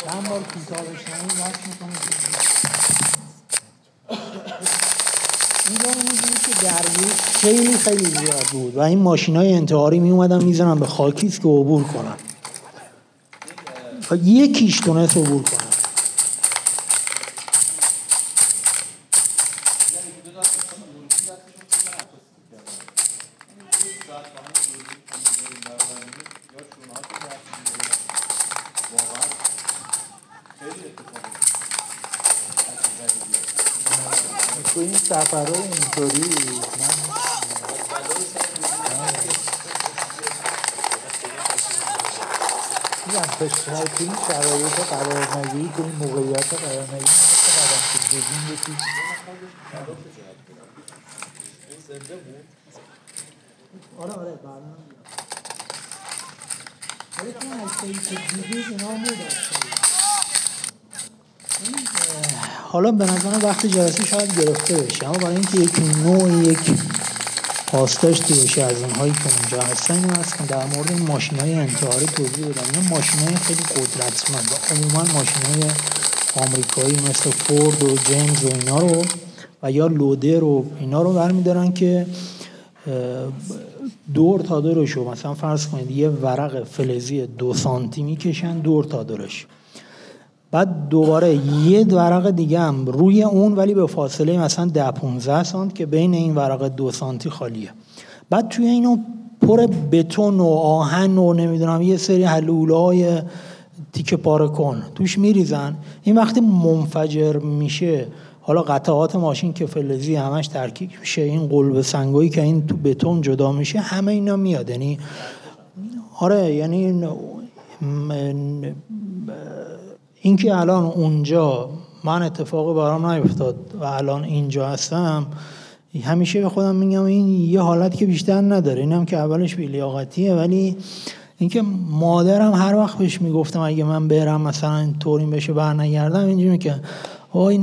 چند بار کوتاه بشنویم وقت میکنه. این رو می‌بینید که درگیری خیلی زیاد بود و این ماشین‌های انتحاری می‌اومدن می‌زنن به خاکیست که عبور کنن و یکیش تونست عبور کنن. تو این سفرهای اینطوری میگم پشتر تو این شرایط قرار نگیری، تو این موقعیت قرار نگیری مثل قدم که بزین بکی آره بعدم ولی تو هسته‌ای که دیدید اینا هم حالا به نظرم وقت جلسه شاید گرفته بشه، اما برای اینکه یک پاسداشتی بشه از اونهایی که اونجا هستن اینو هست که در مورد این ماشین‌های انتحاری توضیح بدم. اینا ماشین‌های خیلی قدرتمند و عموما ماشین‌های آمریکایی مثل فورد و جیمز و اینا رو و یا لودر و اینا رو برمی‌دارن که دور تا دورش رو مثلا فرض کنید یه ورق فلزی 2 سانتی میکشن دور تا دورش، بعد دوباره یه ورق دیگه هم روی اون ولی به فاصله مثلا 10-15 سانت که بین این ورق 2 سانتی خالیه، بعد توی اینو پر بتون و آهن و نمیدونم یه سری حلولهای تیکه پاره کن توش میریزن. این وقتی منفجر میشه، حالا قطعات ماشین که فلزی همش ترکیب میشه، این قلب سنگایی که این تو بتون جدا میشه، همه اینا میاد. یعنی آره، یعنی این که الان اونجا من اتفاقی برام نیفتاد و الان اینجا هستم، همیشه به خودم میگم این یه حالت که بیشتر نداره. اینم که اولش بی‌لیاقتیه، ولی اینکه مادرم هر وقت بهش میگفتم اگه من برم مثلا این طوری بشه برنگردم، اینجوری که وای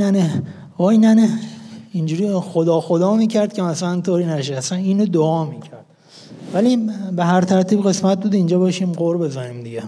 ننه اینجوری خدا میکرد که مثلا طوری نشه، اصلا اینو دعا میکرد. ولی به هر ترتیب قسمت بود اینجا باشیم قرب بزنیم دیگه.